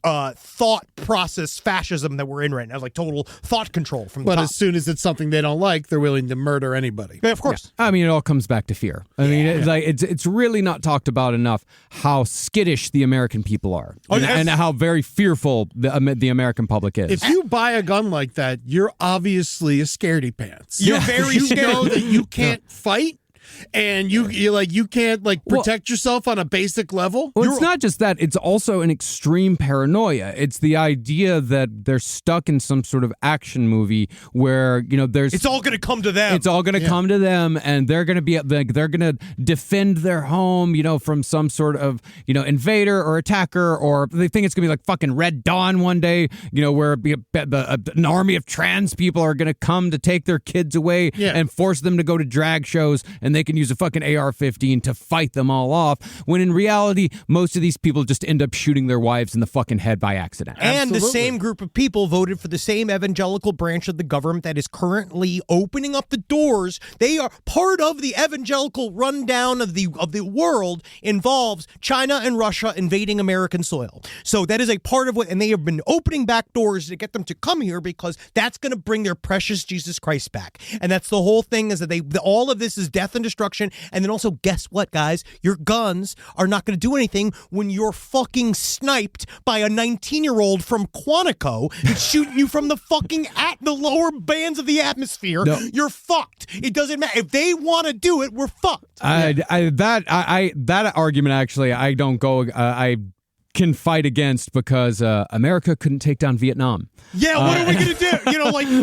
thought process fascism that we're in right now, like total thought control from the But top. as soon as it's something they don't like, they're willing to murder anybody. Yeah, of course. I mean, it all comes back to fear. I mean, it's really not talked about enough how skittish the American people are, and how very fearful the American public is. If you buy a gun like that, you're obviously a scaredy pants. You're very You scared. know that you can't fight. And you can't protect yourself on a basic level. Well, it's not just that. It's also an extreme paranoia. It's the idea that they're stuck in some sort of action movie where, It's all going to come to them. It's all going to come to them, and they're going to be they're going to defend their home, from some sort of invader or attacker, or they think it's going to be like fucking Red Dawn one day, where an army of trans people are going to come to take their kids away and force them to go to drag shows, and they can use a fucking AR-15 to fight them all off. When in reality, most of these people just end up shooting their wives in the fucking head by accident. And the same group of people voted for the same evangelical branch of the government that is currently opening up the doors. They are part of the evangelical rundown of the world involves China and Russia invading American soil. So that is a part of what, and they have been opening back doors to get them to come here because that's going to bring their precious Jesus Christ back. And that's the whole thing, is that all of this is death and destruction. And then also, guess what, guys? Your guns are not going to do anything when you're fucking sniped by a 19-year-old from Quantico who's shooting you from the fucking at the lower bands of the atmosphere. No. You're fucked. It doesn't matter. If they want to do it, we're fucked. That argument, actually, I don't go. I can fight against because America couldn't take down Vietnam. Yeah, what are we going to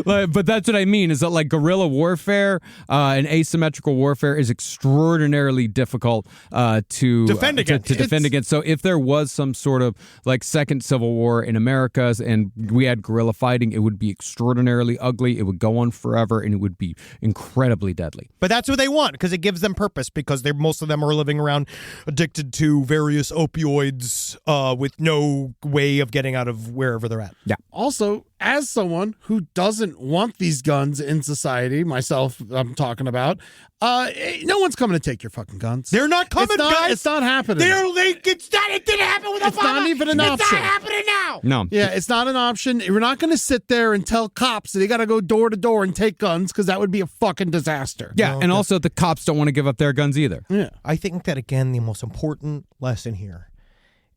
do? But that's what I mean, is that guerrilla warfare and asymmetrical warfare is extraordinarily difficult to defend against. So if there was some sort of second civil war in America and we had guerrilla fighting, it would be extraordinarily ugly. It would go on forever and it would be incredibly deadly. But that's what they want, because it gives them purpose, because most of them are living around addicted to various opioids with no way of getting out of wherever they're at. Yeah. Also, as someone who doesn't want these guns in society, myself, I'm talking about, no one's coming to take your fucking guns. They're not coming, guys. It's not happening. It didn't happen with Obama. It's not even an option. It's not happening now. No. Yeah, it's not an option. We're not going to sit there and tell cops that they got to go door to door and take guns, because that would be a fucking disaster. Yeah, and also the cops don't want to give up their guns either. Yeah. I think that, again, the most important lesson here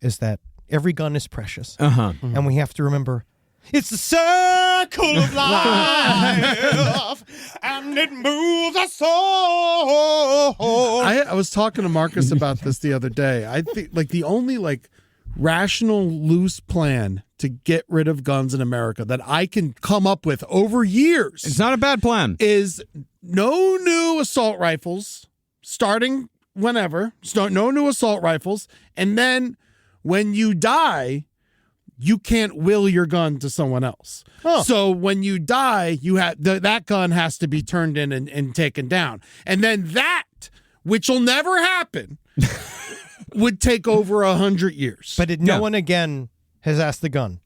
is that every gun is precious. And we have to remember, it's the circle of life, and it moves us all. I was talking to Marcus about this the other day. I think the only rational loose plan to get rid of guns in America that I can come up with over years, It's not a bad plan. is no new assault rifles starting whenever. No new assault rifles, and then when you die, you can't will your gun to someone else. Oh. So when you die, you have that gun has to be turned in and taken down. And then that, which will never happen, would take over 100 years. But no one again has asked the gun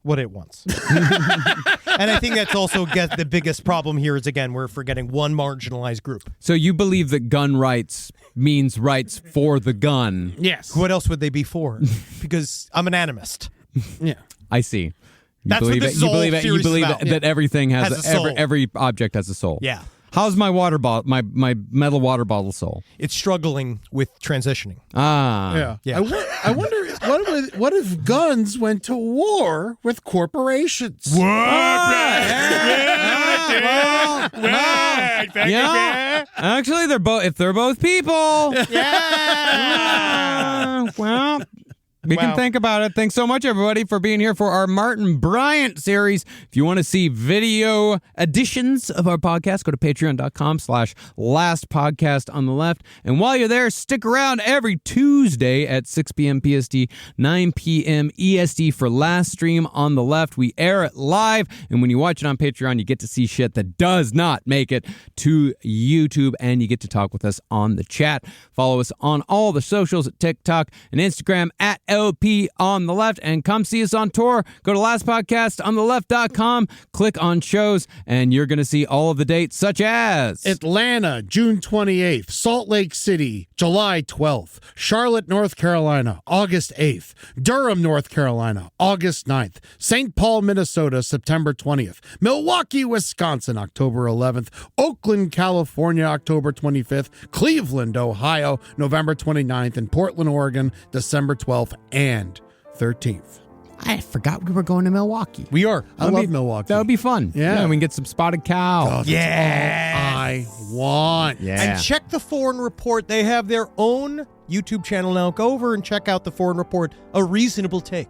what it wants. And I think that's also the biggest problem here is, again, we're forgetting one marginalized group. So you believe that gun rights means rights for the gun? Yes. What else would they be for? Because I'm an animist. Yeah. I see. That's what this is all serious You believe about. that everything has a soul. every object has a soul. Yeah. How's my water bottle? My metal water bottle soul? It's struggling with transitioning. Ah. Yeah. I wonder what if guns went to war with corporations? What? Yeah. Actually, if they're both people. Yeah. Well. We can think about it. Thanks so much, everybody, for being here for our Martin Bryant series. If you want to see video editions of our podcast, go to patreon.com/lastpodcast on the left. And while you're there, stick around every Tuesday at 6 p.m. PST, 9 p.m. EST for Last Stream on the left. We air it live, and when you watch it on Patreon, you get to see shit that does not make it to YouTube, and you get to talk with us on the chat. Follow us on all the socials at TikTok and Instagram at LP on the Left, and come see us on tour. Go to lastpodcastonTheLeft.com, click on shows, and you're going to see all of the dates, such as Atlanta, June 28th. Salt Lake City, July 12th. Charlotte, North Carolina, August 8th. Durham, North Carolina, August 9th. St. Paul, Minnesota, September 20th. Milwaukee, Wisconsin, October 11th. Oakland, California, October 25th. Cleveland, Ohio, November 29th. And Portland, Oregon, December 12th and 13th. I forgot we were going to Milwaukee. We are. I love Milwaukee. That would be fun. Yeah. We can get some spotted cow. Oh, that's all I want. Yeah. And check the Foreign Report. They have their own YouTube channel now. Go over and check out the Foreign Report, a reasonable take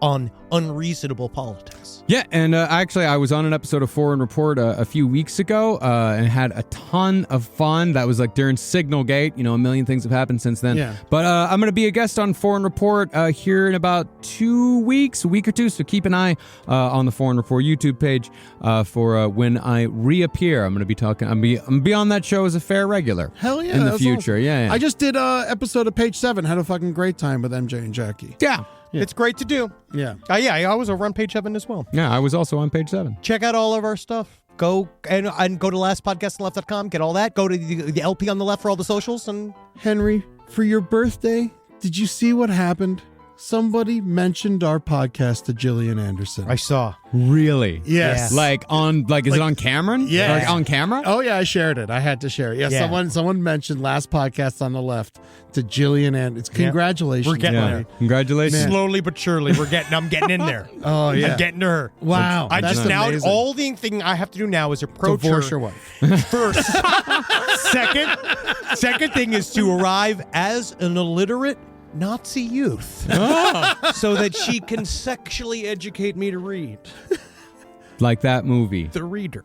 on unreasonable politics. Yeah, and actually, I was on an episode of Foreign Report a few weeks ago and had a ton of fun. That was like during Signalgate. A million things have happened since then. Yeah. But I'm going to be a guest on Foreign Report here in about 2 weeks, a week or two. So keep an eye on the Foreign Report YouTube page for when I reappear. I'm going to be talking. I'm going to be on that show as a fair regular. Hell yeah. In the that's future. awesome. Yeah. I just did an episode of Page 7. Had a fucking great time with MJ and Jackie. Yeah. It's great to do. Yeah. Yeah, I was over on page 7 as well. Yeah, I was also on page 7. Check out all of our stuff. Go and go to lastpodcastonleft.com, get all that. Go to the LP on the Left for all the socials. And Henry, for your birthday, did you see what happened? Somebody mentioned our podcast to Gillian Anderson. I saw. Really? Yes. Yeah. Is it on Cameron? Yeah. Like on camera? Oh yeah, I shared it. I had to share it. Yeah, Yeah. someone mentioned last podcast on the Left to Gillian Anderson. Congratulations. We're getting Yeah. there. Congratulations. Man. Slowly but surely, I'm getting in there. Oh yeah. I'm getting to her. Wow. I that's just now, amazing. all the thing I have to do now is approach Divorce her your wife. first. Second thing is to arrive as an illiterate Nazi youth so that she can sexually educate me to read. Like that movie. The Reader.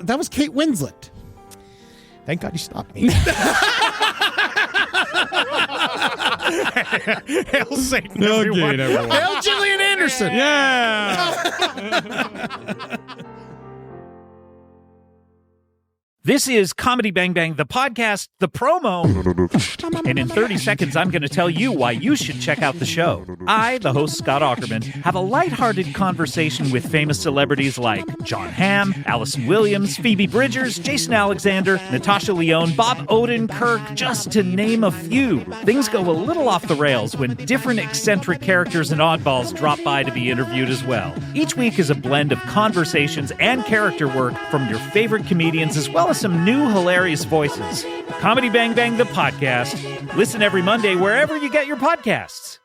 That was Kate Winslet. Thank God you stopped me. Hail Satan, everyone. Hail Gillian Anderson. Yeah. This is Comedy Bang Bang, the podcast, the promo. And in 30 seconds, I'm going to tell you why you should check out the show. I, the host Scott Aukerman, have a lighthearted conversation with famous celebrities like John Hamm, Allison Williams, Phoebe Bridgers, Jason Alexander, Natasha Lyonne, Bob Odenkirk, just to name a few. Things go a little off the rails when different eccentric characters and oddballs drop by to be interviewed as well. Each week is a blend of conversations and character work from your favorite comedians as well as some new hilarious voices. Comedy Bang Bang, the podcast. Listen every Monday wherever you get your podcasts.